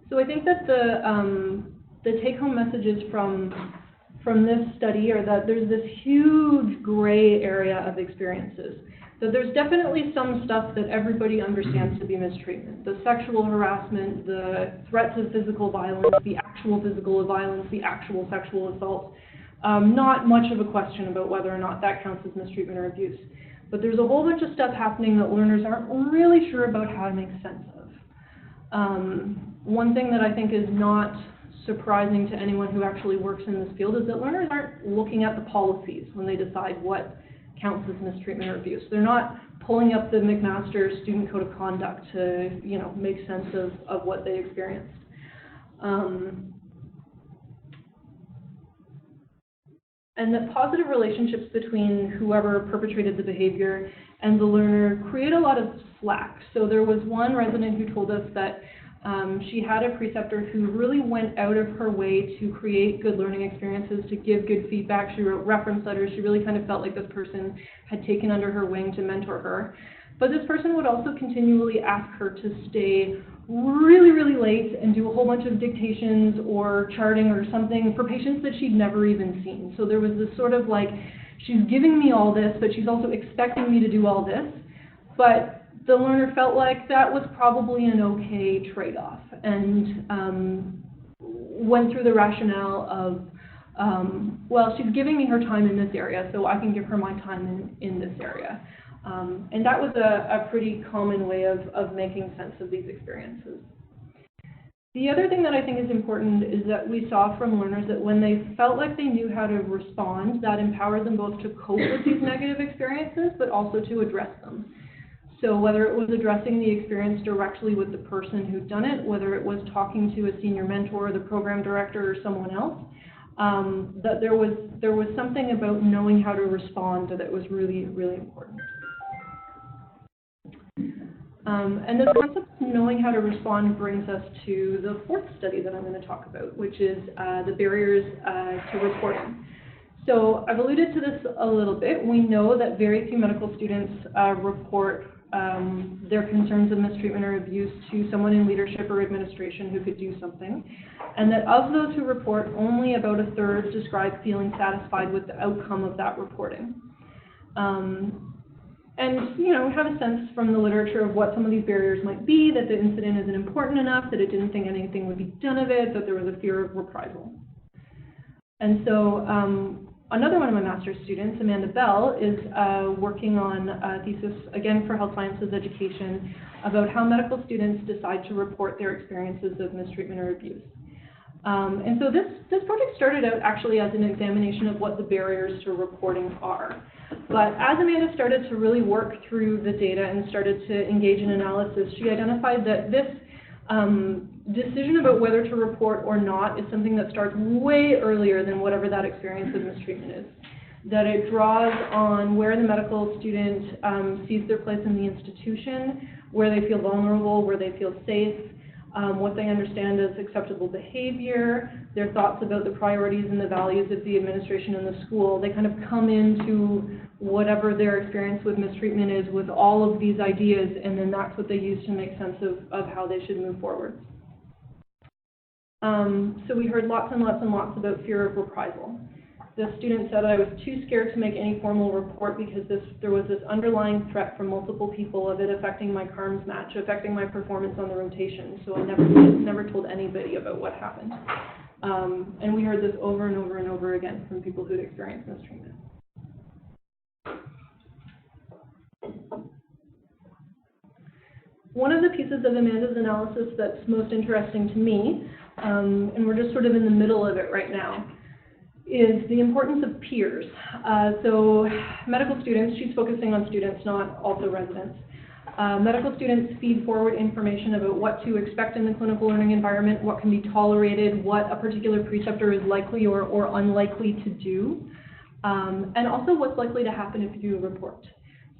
So I think that the take-home messages from this study are that there's this huge gray area of experiences. That there's definitely some stuff that everybody understands to be mistreatment. The sexual harassment, the threats of physical violence, the actual physical violence, the actual sexual assault. Not much of a question about whether or not that counts as mistreatment or abuse. But there's a whole bunch of stuff happening that learners aren't really sure about how to make sense of. One thing that I think is not surprising to anyone who actually works in this field is that learners aren't looking at the policies when they decide what counts as mistreatment or abuse. They're not pulling up the McMaster Student Code of Conduct to, make sense of what they experienced. And that positive relationships between whoever perpetrated the behavior and the learner create a lot of slack. So there was one resident who told us that she had a preceptor who really went out of her way to create good learning experiences, to give good feedback. She wrote reference letters. She really kind of felt like this person had taken under her wing to mentor her. But this person would also continually ask her to stay really late and do a whole bunch of dictations or charting or something for patients that she'd never even seen. So there was this sort of like, she's giving me all this, but she's also expecting me to do all this. But the learner felt like that was probably an okay trade-off, and went through the rationale of, well, she's giving me her time in this area, so I can give her my time in this area. And that was a pretty common way of making sense of these experiences. The other thing that I think is important is that we saw from learners that when they felt like they knew how to respond, that empowered them both to cope with these negative experiences, but also to address them. So whether it was addressing the experience directly with the person who'd done it, whether it was talking to a senior mentor, the program director, or someone else, that there was something about knowing how to respond that was really important. And this concept of knowing how to respond brings us to the fourth study that I'm going to talk about, which is the barriers to reporting. So I've alluded to this a little bit. We know that very few medical students report their concerns of mistreatment or abuse to someone in leadership or administration who could do something, and that of those who report, only about a third describe feeling satisfied with the outcome of that reporting. And, we have a sense from the literature of what some of these barriers might be, that the incident isn't important enough, that it didn't think anything would be done of it, that there was a fear of reprisal. And so another one of my master's students, Amanda Bell, is working on a thesis, again for health sciences education, about how medical students decide to report their experiences of mistreatment or abuse. And so this project started out actually as an examination of what the barriers to reporting are. But as Amanda started to really work through the data and started to engage in analysis, she identified that this decision about whether to report or not is something that starts way earlier than whatever that experience of mistreatment is. That it draws on where the medical student sees their place in the institution, where they feel vulnerable, where they feel safe, what they understand as acceptable behavior, their thoughts about the priorities and the values of the administration and the school. They kind of come into whatever their experience with mistreatment is with all of these ideas, and then that's what they use to make sense of how they should move forward. So we heard lots and lots and lots about fear of reprisal. The student said, I was too scared to make any formal report because there was this underlying threat from multiple people of it affecting my CARMS match, affecting my performance on the rotation, so I never told anybody about what happened. And we heard this over and over and over again from people who'd experienced mistreatment. One of the pieces of Amanda's analysis that's most interesting to me, and we're just sort of in the middle of it right now, is the importance of peers. So medical students, she's focusing on students, not also residents. Medical students feed forward information about what to expect in the clinical learning environment, what can be tolerated, what a particular preceptor is likely or unlikely to do, and also what's likely to happen if you do a report.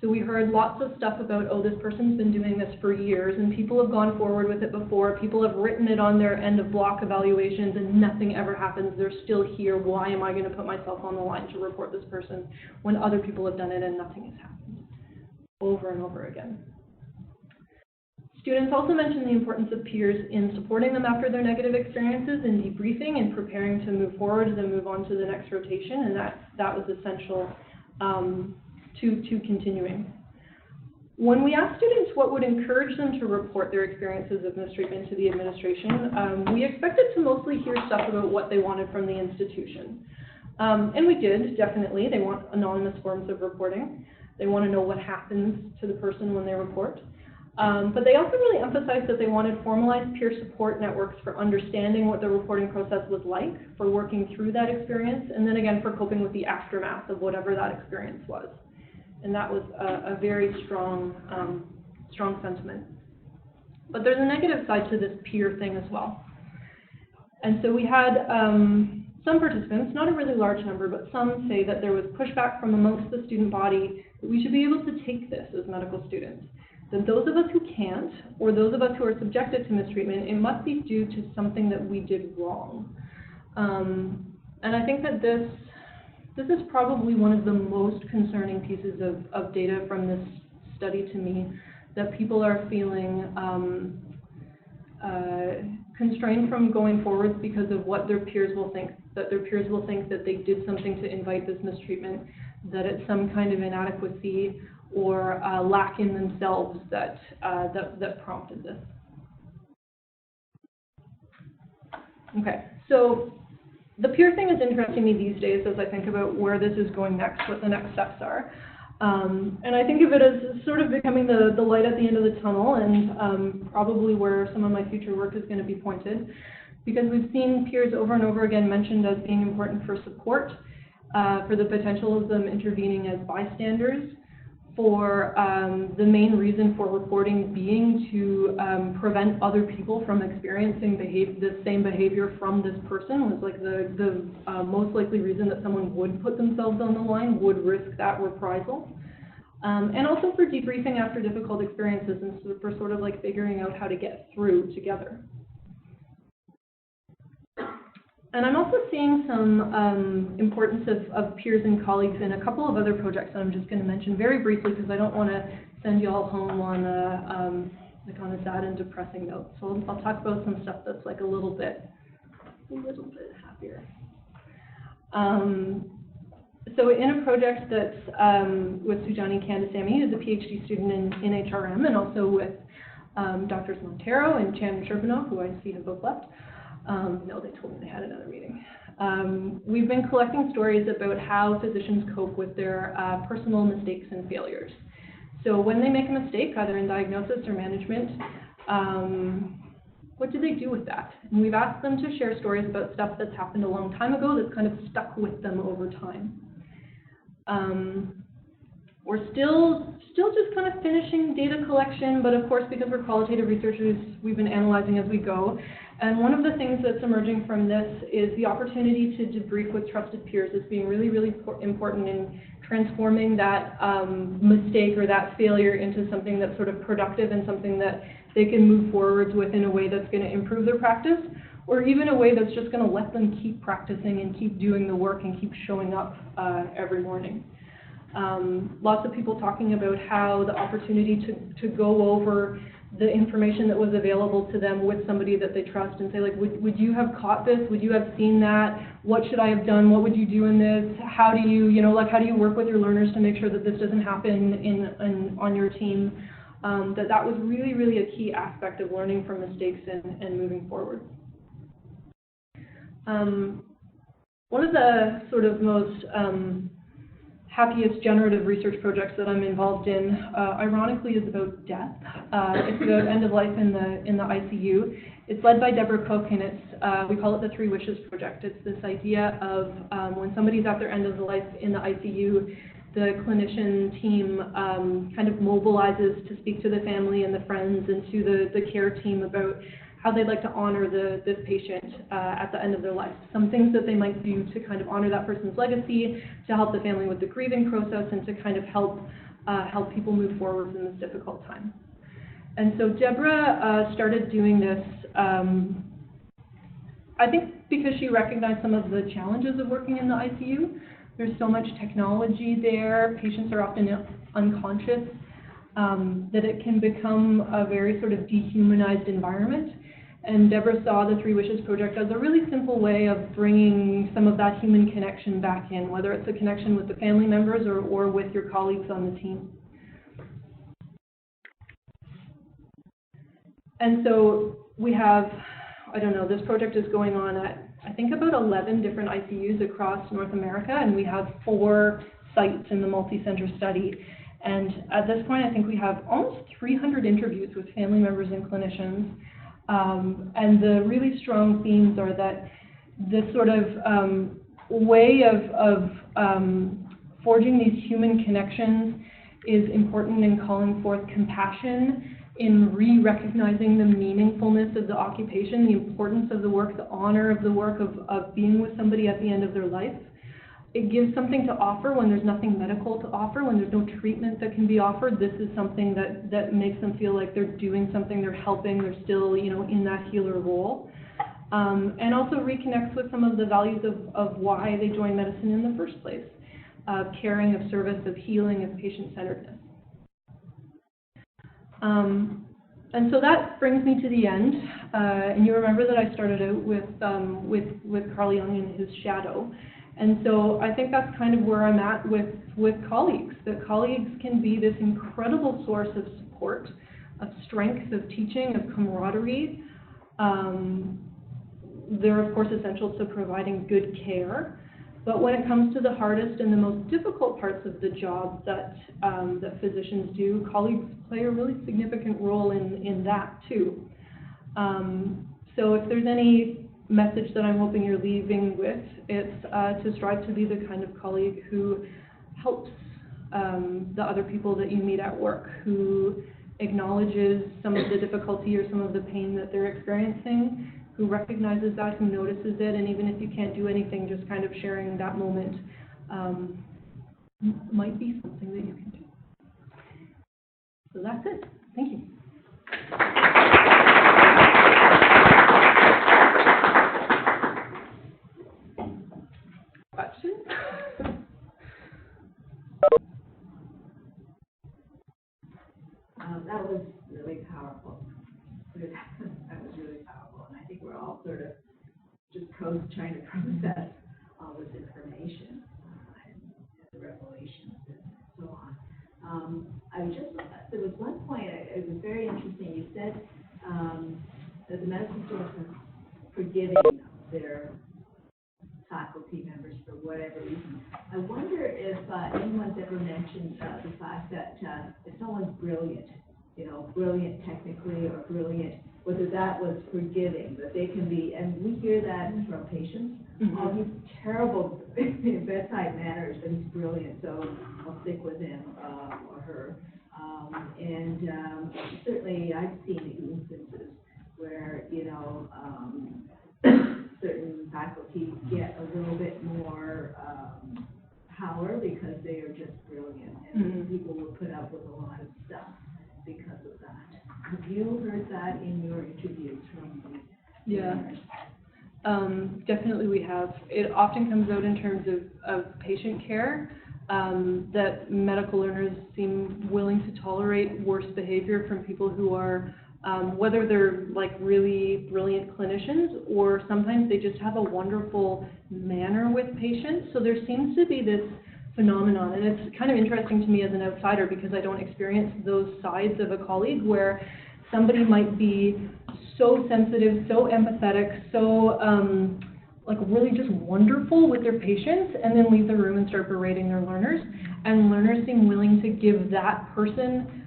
So we heard lots of stuff about, oh, this person's been doing this for years, and people have gone forward with it before. People have written it on their end of block evaluations, and nothing ever happens. They're still here. Why am I going to put myself on the line to report this person when other people have done it and nothing has happened? Over and over again. Students also mentioned the importance of peers in supporting them after their negative experiences and debriefing and preparing to move forward and then move on to the next rotation, and that was essential to continuing. When we asked students what would encourage them to report their experiences of mistreatment to the administration, we expected to mostly hear stuff about what they wanted from the institution. And we did, definitely. They want anonymous forms of reporting. They want to know what happens to the person when they report. But they also really emphasized that they wanted formalized peer support networks for understanding what the reporting process was like, for working through that experience, and then again for coping with the aftermath of whatever that experience was. And that was a very strong sentiment. But there's a negative side to this peer thing as well. And so we had some participants, not a really large number, but some say that there was pushback from amongst the student body that we should be able to take this as medical students. That those of us who can't, or those of us who are subjected to mistreatment, it must be due to something that we did wrong. And I think that this is probably one of the most concerning pieces of data from this study to me, that people are feeling constrained from going forward because of what their peers will think, that their peers will think that they did something to invite this mistreatment, that it's some kind of inadequacy or lack in themselves that prompted this. Okay, so the peer thing is interesting me these days as I think about where this is going next, what the next steps are. And I think of it as sort of becoming the light at the end of the tunnel, and probably where some of my future work is going to be pointed, because we've seen peers over and over again mentioned as being important for support, for the potential of them intervening as bystanders, for the main reason for reporting being to prevent other people from experiencing the same behavior from this person, was like the most likely reason that someone would put themselves on the line, would risk that reprisal. And also for debriefing after difficult experiences and for sort of like figuring out how to get through together. And I'm also seeing some importance of peers and colleagues in a couple of other projects that I'm just going to mention very briefly, because I don't want to send you all home on a sad and depressing note. So I'll talk about some stuff that's like a little bit happier. So in a project that's with Sujani Kandasamy, who's a PhD student in HRM, and also with Drs. Montero and Chan Sherbinoff, who I see have both left. No, they told me they had another meeting. We've been collecting stories about how physicians cope with their personal mistakes and failures. So when they make a mistake, either in diagnosis or management, what do they do with that? And we've asked them to share stories about stuff that's happened a long time ago that's kind of stuck with them over time. We're still just kind of finishing data collection, but of course, because we're qualitative researchers, we've been analyzing as we go. And one of the things that's emerging from this is the opportunity to debrief with trusted peers as being really, really important in transforming that mistake or that failure into something that's sort of productive and something that they can move forwards with in a way that's going to improve their practice, or even a way that's just going to let them keep practicing and keep doing the work and keep showing up every morning. Lots of people talking about how the opportunity to go over the information that was available to them with somebody that they trust and say, like, would you have caught this? Would you have seen that? What should I have done? What would you do in this? How do you, how do you work with your learners to make sure that this doesn't happen on your team? That was really, really a key aspect of learning from mistakes and moving forward. One of the sort of most happiest generative research projects that I'm involved in, ironically, is about death. It's about end of life in the ICU. It's led by Deborah Cook, and we call it the 3 Wishes Project. It's this idea of when somebody's at their end of life in the ICU, the clinician team kind of mobilizes to speak to the family and the friends and to the care team about how they'd like to honor this patient at the end of their life. Some things that they might do to kind of honor that person's legacy, to help the family with the grieving process, and to kind of help people move forward in this difficult time. And so Deborah started doing this, I think because she recognized some of the challenges of working in the ICU. There's so much technology there, patients are often unconscious, that it can become a very sort of dehumanized environment. And Deborah saw the 3 Wishes Project as a really simple way of bringing some of that human connection back in, whether it's a connection with the family members or with your colleagues on the team. And so we have, this project is going on at, I think, about 11 different ICUs across North America, and we have 4 sites in the multi-center study. And at this point, I think we have almost 300 interviews with family members and clinicians. And the really strong themes are that this sort of way of forging these human connections is important in calling forth compassion, in re-recognizing the meaningfulness of the occupation, the importance of the work, the honor of the work of being with somebody at the end of their life. It gives something to offer when there's nothing medical to offer, when there's no treatment that can be offered. This is something that makes them feel like they're doing something, they're helping, they're still, in that healer role. And also reconnects with some of the values of why they joined medicine in the first place. Caring, of service, of healing, of patient-centeredness. And so that brings me to the end. And you remember that I started out with Carl Jung and his shadow. And so I think that's kind of where I'm at with colleagues, that colleagues can be this incredible source of support, of strength, of teaching, of camaraderie. They're, of course, essential to providing good care. But when it comes to the hardest and the most difficult parts of the job that physicians do, colleagues play a really significant role in that too. So if there's any message that I'm hoping you're leaving with, it's to strive to be the kind of colleague who helps the other people that you meet at work, who acknowledges some of the difficulty or some of the pain that they're experiencing, who recognizes that, who notices it, and even if you can't do anything, just kind of sharing that moment might be something that you can do. So that's it. Thank you. Question? That was really powerful. That was really powerful, and I think we're all sort of just trying to process all this information and the revelations and so on. There was one point, it was very interesting. You said that the medicine students are forgiving their faculty members for whatever reason. I wonder if anyone's ever mentioned the fact that if someone's brilliant, brilliant technically or brilliant, whether that was forgiving, that they can be, and we hear that from patients, oh, he's terrible bedside manners, but he's brilliant, so I'll stick with him or her. And certainly I've seen instances where, certain faculty get a little bit more, power because they are just brilliant, and people will put up with a lot of stuff because of that. Have you heard that in your interviews from the learners? Definitely we have. It often comes out in terms of patient care, that medical learners seem willing to tolerate worse behavior from people who are, whether they're like really brilliant clinicians or sometimes they just have a wonderful manner with patients. So there seems to be this phenomenon, and it's kind of interesting to me as an outsider because I don't experience those sides of a colleague where somebody might be so sensitive, so empathetic, so like really just wonderful with their patients, and then leave the room and start berating their learners. And learners seem willing to give that person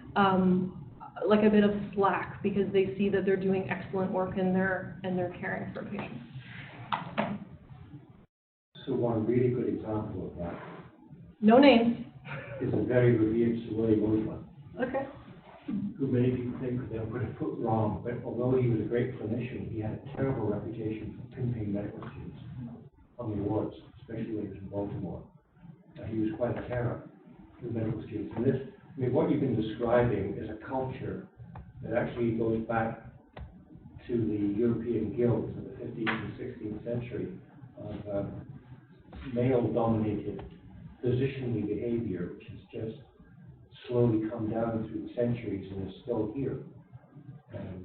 like a bit of slack because they see that they're doing excellent work and they're caring for patients. So one really good example of that No names. is a very revered Sawali Muslim, Okay. who many people think they were put wrong, but although he was a great clinician, he had a terrible reputation for pimping medical students on the wards, especially when he was in Baltimore. He was quite a terror to the medical students. And this, I mean, what you've been describing is a culture that actually goes back to the European guilds of the 15th and 16th century of male-dominated physicianly behavior, which has just slowly come down through the centuries and is still here. And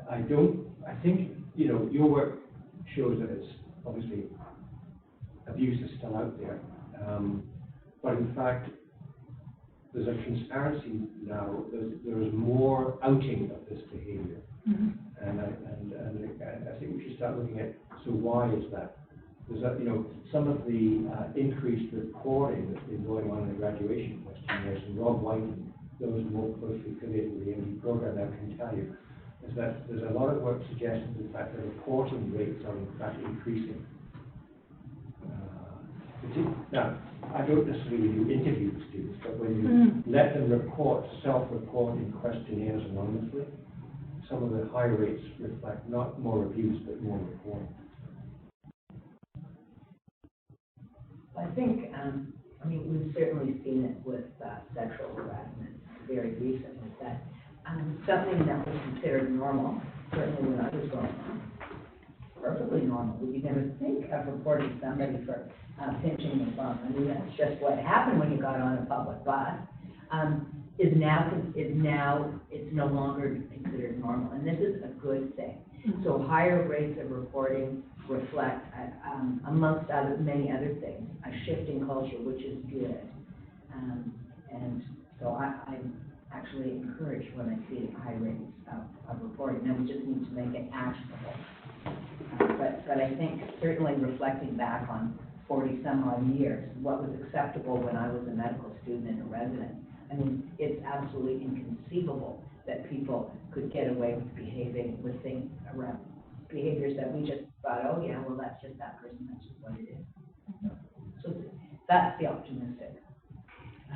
I think, you know, your work shows that it's obviously abuse is still out there, but in fact, there's a transparency now. There's more outing of this behavior, and I think we should start looking at, so why is that? There's that, you know, some of the increased reporting that's been going on in the graduation questionnaires, and Rob White and those more closely affiliated with the MD program now can tell you, is that there's a lot of work suggesting in fact the reporting rates are in fact increasing. Now, I don't necessarily do interview with students, but when you let them report, self-report in questionnaires anonymously, some of the high rates reflect not more abuse, but more reporting. I think, I mean, we've certainly seen it with sexual harassment very recently, that something that was considered normal, certainly when I was growing up, perfectly normal. We never think of reporting somebody for pinching the bum. I mean, that's just what happened when you got on a public bus. Is now it's no longer considered normal, and this is a good thing. So higher rates of reporting reflect, amongst many other things, a shift in culture, which is good. And so I'm actually encouraged when I see high rates of reporting. Now we just need to make it actionable. But I think certainly reflecting back on 40 some odd years, what was acceptable when I was a medical student and a resident, I mean, it's absolutely inconceivable that people could get away with behaving with things around behaviors that we just thought, oh yeah, well that's just that person, that's just what it is. So that's the optimistic. I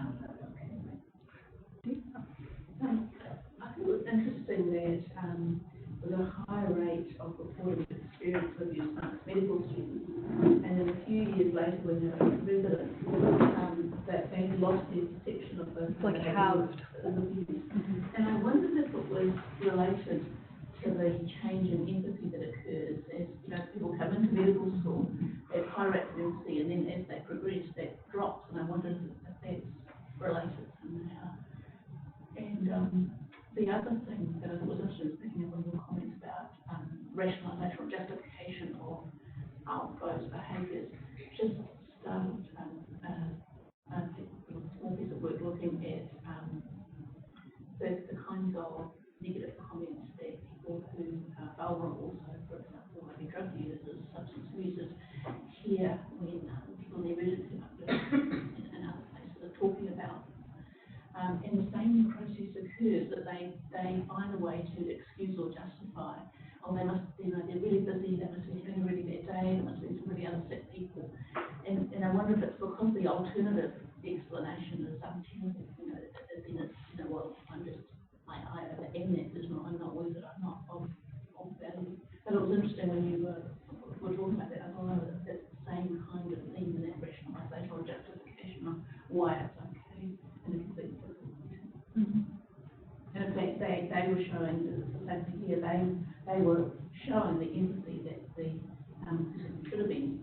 think it was interesting that there was a high rate of reported experience of abuse amongst medical students, and then a few years later when they were residents, that they lost their perception of the It's like halved. abuse. And I wondered if it was related to the change in empathy that occurs as, you know, people come into medical school, they have high rates of empathy, and then as they progress, that drops. And I wondered if that's related somehow. And the other thing that I thought was interesting, picking up on your comments about rationalisation or justification of those behaviours, just started a small piece of work looking at the kinds of negative comments that people who are vulnerable, so for example, maybe drug users, substance users, hear when people in the emergency and other places are talking about. And the same process occurs, that they find a way to excuse or justify. Oh, they must, you know, they're really busy, they must be having a really bad day, they must be some really upset people. And I wonder if it's because the alternative explanation is untenable, you know, then it's, you know, well, I am that person, I'm not worth it, I'm not of value. But it was interesting when you were talking about that, I thought, oh, that's the same kind of theme in that rationalisation. were showing the society here, they were showing the empathy that the system should have been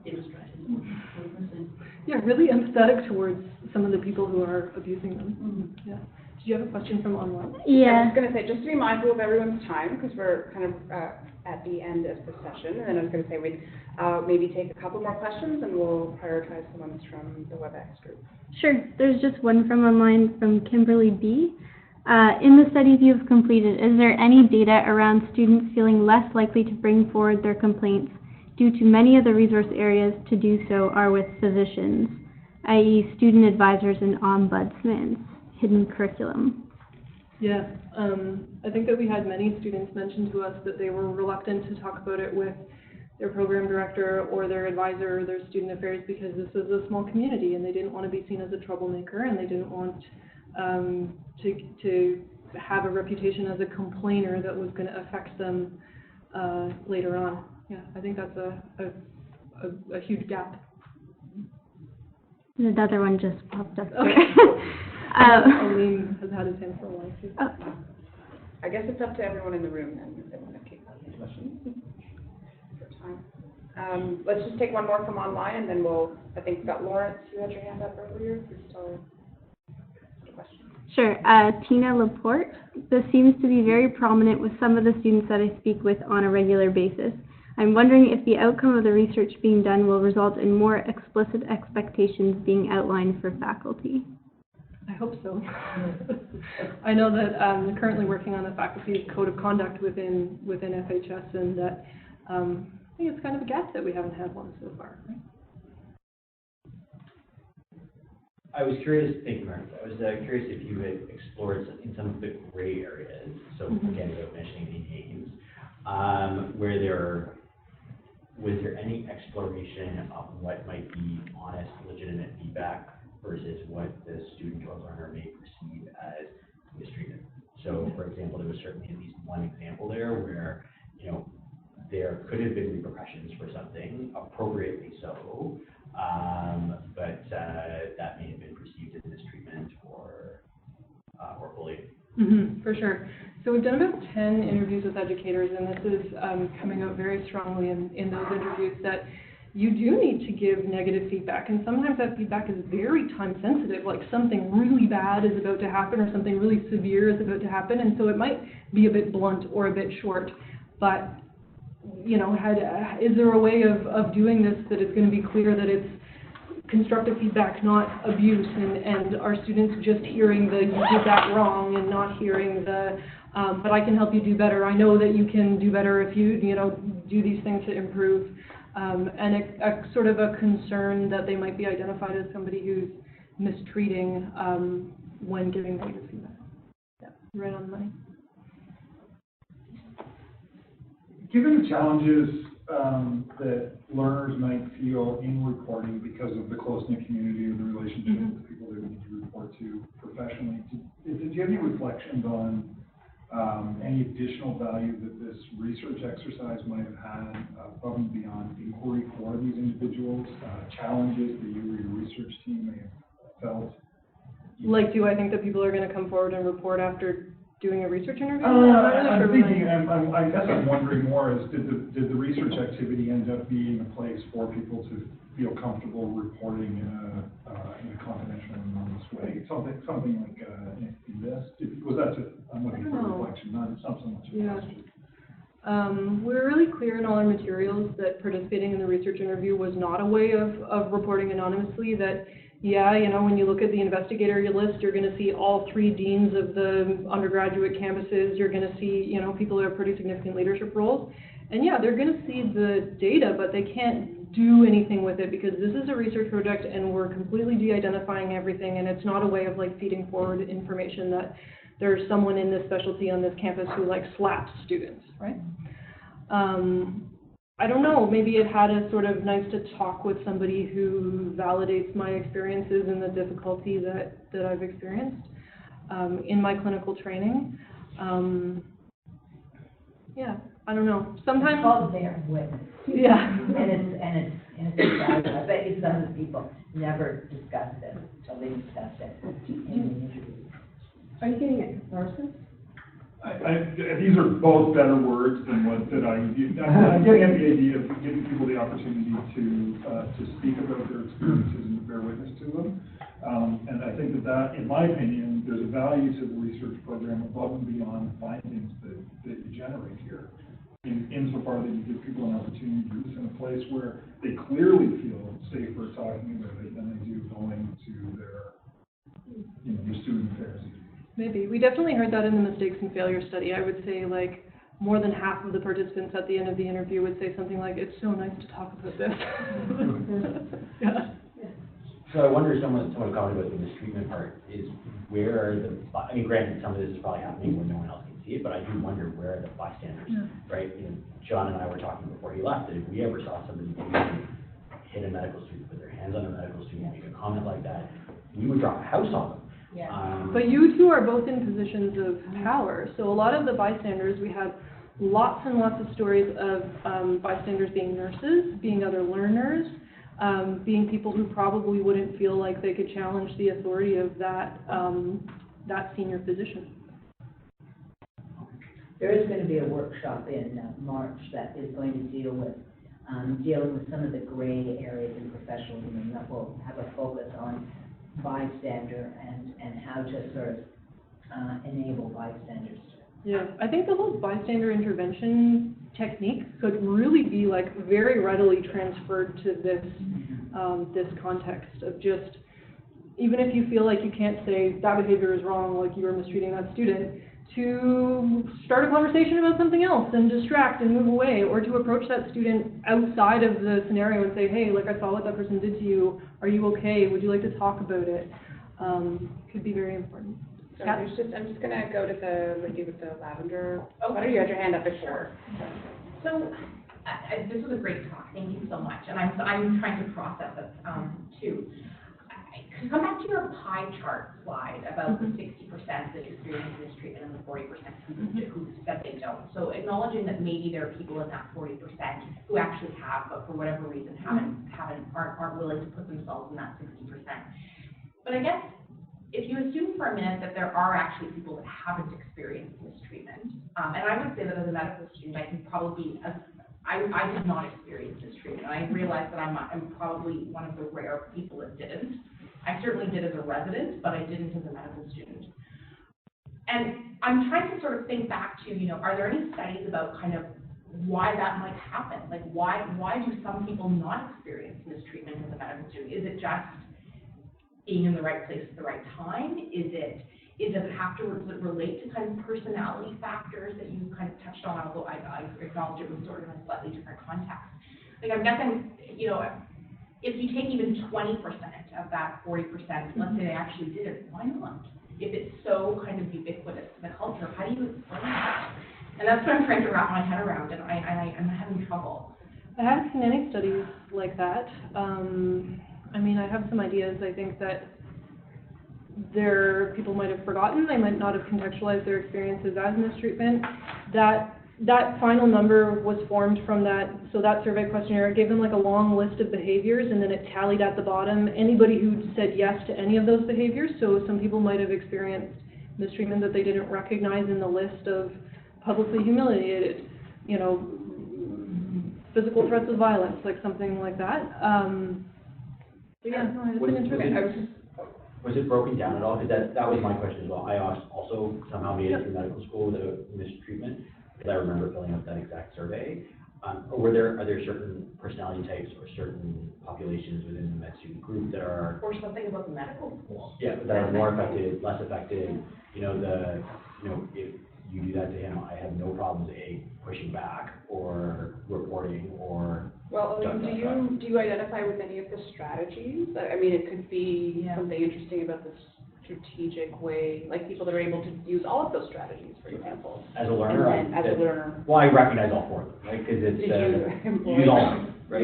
demonstrated or missing. Yeah, really empathetic towards some of the people who are abusing them. Yeah. Did you have a question from online? I Yeah. was going to say, just to be mindful of everyone's time, because we're kind of at the end of the session, and then I was going to say we'd maybe take a couple more questions, and we'll prioritize the ones from the WebEx group. Sure. There's just one from online from Kimberly B. In the studies you've completed, is there any data around students feeling less likely to bring forward their complaints due to many of the resource areas to do so are with physicians, i.e. student advisors and ombudsmen, hidden curriculum? Yeah, I think that we had many students mention to us that they were reluctant to talk about it with their program director or their advisor or their student affairs because this was a small community and they didn't want to be seen as a troublemaker and they didn't want to have a reputation as a complainer that was going to affect them later on. Yeah, I think that's a huge gap. Another one just popped up Okay. there. Aline has had his hand for a while too. I guess it's up to everyone in the room then, if they want to keep asking questions for time. Let's just take one more from online, and then I think we've got Lawrence, you had your hand up earlier, if you're still a question. Sure. Tina Laporte. This seems to be very prominent with some of the students that I speak with on a regular basis. I'm wondering if the outcome of the research being done will result in more explicit expectations being outlined for faculty. I hope so. I know that I'm currently working on the faculty code of conduct within FHS, and that I think it's kind of a gap that we haven't had one so far. Right? I was curious, thank you, Meredith. I was curious if you had explored in some of the gray areas, so again, without mentioning any names, was there any exploration of what might be honest, legitimate feedback versus what the student or learner may perceive as mistreatment? So, for example, there was certainly at least one example there where, there could have been repercussions for something, appropriately so, but that may have been perceived as mistreatment or bullying. For sure. So we've done about 10 interviews with educators, and this is coming out very strongly in those interviews that you do need to give negative feedback, and sometimes that feedback is very time sensitive, like something really bad is about to happen or something really severe is about to happen, and so it might be a bit blunt or a bit short, but is there a way of doing this that it's going to be clear that it's constructive feedback, not abuse, and are students just hearing the you did that wrong and not hearing the but I can help you do better. I know that you can do better if you do these things to improve, and a sort of a concern that they might be identified as somebody who's mistreating when giving negative feedback. Yeah, right on the money. Given the challenges that learners might feel in reporting because of the close-knit community or the relationship with people they need to report to professionally, did you have any reflections on any additional value that this research exercise might have had above and beyond inquiry for these individuals, challenges that you or your research team may have felt? Like, do I think that people are going to come forward and report after doing a research interview? I guess I'm wondering more is, did the research activity end up being a place for people to feel comfortable reporting in a confidential and anonymous way? Something like in this? Was that just, I'm looking for reflection, not so much a question. We're really clear in all our materials that participating in the research interview was not a way of reporting anonymously, that when you look at the investigator list, you're going to see all 3 deans of the undergraduate campuses. You're going to see, people who have pretty significant leadership roles. And they're going to see the data, but they can't do anything with it because this is a research project and we're completely de-identifying everything, and it's not a way of feeding forward information that there's someone in this specialty on this campus who slaps students, right? I don't know, maybe it had a sort of nice to talk with somebody who validates my experiences and the difficulty that I've experienced in my clinical training. I don't know. Sometimes it's called bear witness. Yeah. and it's I bet you some of the people never discussed it, so they discussed it in the interview. Are you getting at catharsis? Is that what you're getting at? Yes. These are both better words than what that I would use. I'm getting at the idea of giving people the opportunity to speak about their experiences and to bear witness to them. And I think that, in my opinion, there's a value to the research program above and beyond the findings that you generate here. Insofar that you give people an opportunity to do this in a place where they clearly feel safer talking about it than they do going to their student affairs. Maybe. We definitely heard that in the mistakes and failure study. I would say like more than half of the participants at the end of the interview would say something like, "It's so nice to talk about this." Yeah. So I wonder, someone commented about the mistreatment part, is where are I mean, granted, some of this is probably happening when no one else can see it, but I do wonder where are the bystanders, right? John and I were talking before he left, that if we ever saw somebody hit a medical student, put their hands on a medical student, make a comment like that, we would drop a house on them. Yeah. But you two are both in positions of power. So a lot of the bystanders, we have lots and lots of stories of bystanders being nurses, being other learners, being people who probably wouldn't feel like they could challenge the authority of that senior physician. There is going to be a workshop in March that is going to deal with dealing with some of the gray areas in professionalism, and that will have a focus on bystander and how to sort of enable bystanders. Yeah, I think the whole bystander intervention technique could really be like very readily transferred to this this context of just, even if you feel like you can't say that behavior is wrong, like you were mistreating that student, to start a conversation about something else and distract and move away, or to approach that student outside of the scenario and say, hey, like I saw what that person did to you, are you okay, would you like to talk about it? Could be very important. So I'm just gonna go to the lady with the lavender. Oh, why don't you had your hand up before? So, this was a great talk, thank you so much, and I'm trying to process it, too. Come back to your pie chart slide about the 60% that experience mistreatment and the 40% who said they don't. So acknowledging that maybe there are people in that 40% who actually have, but for whatever reason aren't willing to put themselves in that 60%. But I guess if you assume for a minute that there are actually people that haven't experienced mistreatment, and I would say that as a medical student, I can probably I did not experience mistreatment, and I realize that I'm probably one of the rare people that didn't. I certainly did as a resident, but I didn't as a medical student. And I'm trying to sort of think back to, are there any studies about kind of why that might happen? Like, why do some people not experience mistreatment as a medical student? Is it just being in the right place at the right time? Does it relate to kind of personality factors that you kind of touched on, although I acknowledge it was sort of in a slightly different context? Like, I'm guessing, if you take even 20% of that 40%, let's say they actually did it, why not? If it's so kind of ubiquitous to the culture, how do you explain that? And that's what I'm trying to wrap my head around, and I'm having trouble. I haven't seen any studies like that. I have some ideas. I think that people might have forgotten, they might not have contextualized their experiences as mistreatment. That final number was formed from that survey questionnaire. It gave them like a long list of behaviors, and then it tallied at the bottom anybody who said yes to any of those behaviors. So some people might have experienced mistreatment that they didn't recognize in the list of publicly humiliated, physical threats of violence, like something like that. It's been interesting. Was it broken down at all? Because that was my question as well. I also somehow made it through medical school without mistreatment, because I remember filling out that exact survey. Are there certain personality types or certain populations within the med student group that are, or something about the medical school? Yeah, that are more affected, less affected? If you do that to him, I have no problems pushing back or reporting or. Well, do you identify with any of the strategies? I mean, it could be something interesting about this strategic way, like people that are able to use all of those strategies, for example. As a learner, well, I recognize all four of them, right? Because it's you use all of them, right?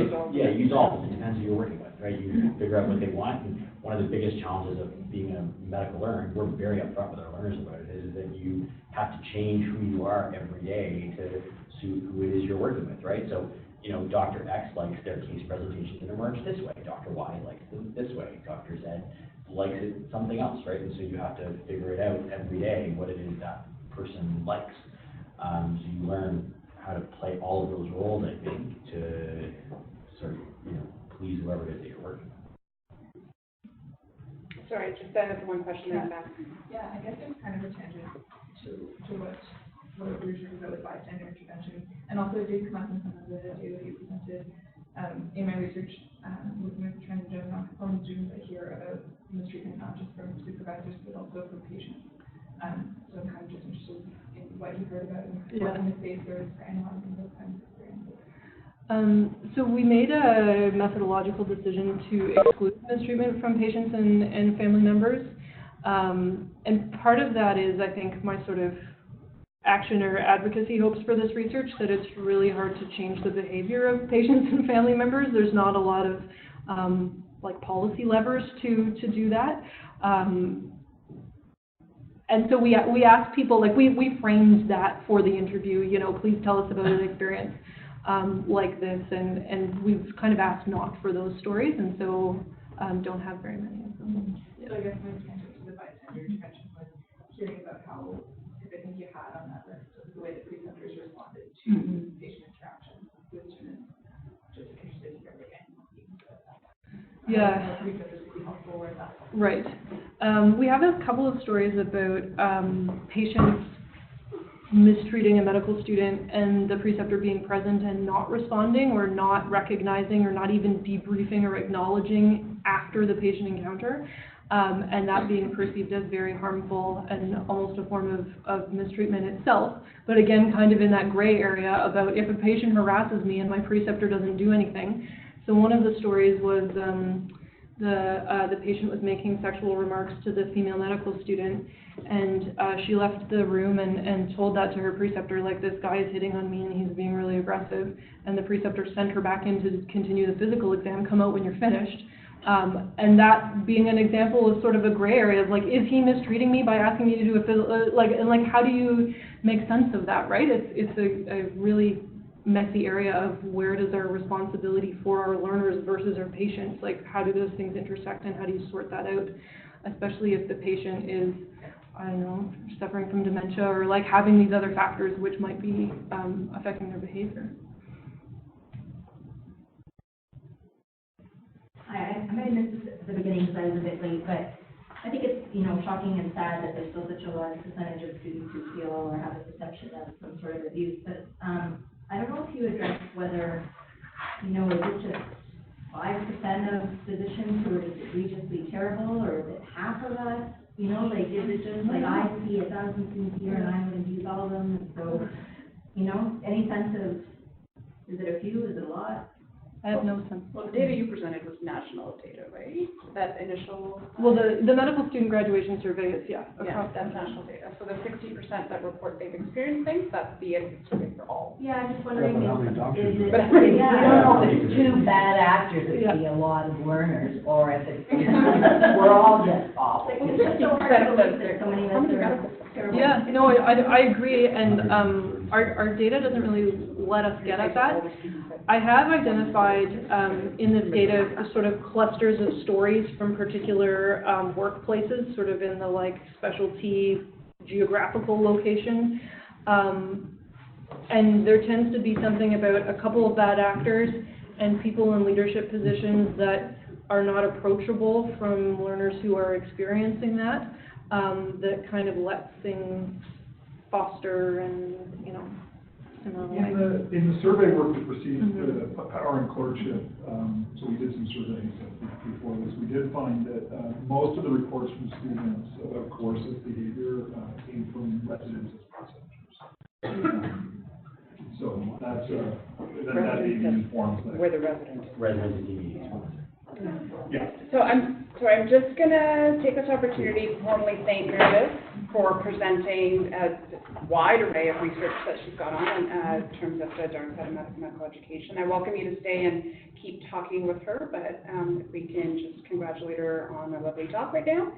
Use all of them. It depends who you're working with, right? You figure out what they want. And one of the biggest challenges of being a medical learner, and we're very upfront with our learners about it, is that you have to change who you are every day to suit who it is you're working with, right? So, Dr. X likes their case presentations in emerge this way. Dr. Y likes them this way. Dr. Z likes it something else, right? And so you have to figure it out every day what it is that person likes. So you learn how to play all of those roles, I think, to sort of, please whoever it is that you're working with. Sorry, just that is one question in the back. Yeah, I guess it's kind of a tangent to what we were talking about with bystander intervention. And also it did come up in some of the data you presented. In my research, working with transgender non-conforming students, I hear about mistreatment not just from supervisors, but also from patients. So I'm kind of just interested in what you heard about and what in the space there is for analyzing those kinds of experiences. So we made a methodological decision to exclude mistreatment from patients and family members. And part of that is, I think, my sort of action or advocacy hopes for this research, that it's really hard to change the behavior of patients and family members. There's not a lot of like policy levers to do that. And so we asked people, like we framed that for the interview, please tell us about an experience like this, and we've kind of asked not for those stories, and so don't have very many of them. So I guess my tangent to the bystander intervention was hearing about how, if I think you had on that list, of the way that preceptors responded to patient interactions with students. Just interested to hear again. Yeah. Preceptors would be helpful where that's Right. We have a couple of stories about patients mistreating a medical student and the preceptor being present and not responding or not recognizing or not even debriefing or acknowledging after the patient encounter, and that being perceived as very harmful and almost a form of mistreatment itself. But again, kind of in that gray area about if a patient harasses me and my preceptor doesn't do anything. So one of the stories was the patient was making sexual remarks to the female medical student, and she left the room and told that to her preceptor, like, this guy is hitting on me and he's being really aggressive. And the preceptor sent her back in to continue the physical exam, come out when you're finished. And that being an example of sort of a gray area of, like, is he mistreating me by asking me to do a physical, like how do you make sense of that, right? It's a really messy area of where does our responsibility for our learners versus our patients, like how do those things intersect and how do you sort that out, especially if the patient is, I don't know, suffering from dementia or like having these other factors which might be affecting their behavior. I might have missed this at the beginning because I was a bit late, but I think it's, shocking and sad that there's still such a large percentage of students who feel or have a perception of some sort of abuse, but I don't know if you addressed whether, is it just 5% of physicians who are just egregiously terrible, or is it half of us? Is it just like I see 1,000 students here and I'm going to use all of them, and so, any sense of, is it a few, is it a lot? I have no sense. Well, the data you presented was national data, right? That initial. Well, the medical student graduation survey is, across that's national data. So the 60% that report they've experienced things, that's the exit survey for all. Yeah, I'm just wondering, How many doctors is it, are I don't know if it's two bad actors that see a lot of learners, or if it's, we're all just awful. well, there's so many that are terrible. Yeah, no, I agree, and our data doesn't really let us get at that. I have identified in this data sort of clusters of stories from particular workplaces, sort of in the like specialty geographical location. And there tends to be something about a couple of bad actors and people in leadership positions that are not approachable from learners who are experiencing that, that kind of lets things foster and, similarly. In the survey work that received the power and clerkship, so we did some surveys before this, we did find that most of the reports from students about coercive behavior came from residents as preceptors. So that's, that maybe informs that. Where the residents. Resident DVDs. Yeah. So I'm just gonna take this opportunity to formally thank Meredith for presenting a wide array of research that she's got on in terms of the dark side of medical education. I welcome you to stay and keep talking with her, but if we can just congratulate her on a lovely talk right now.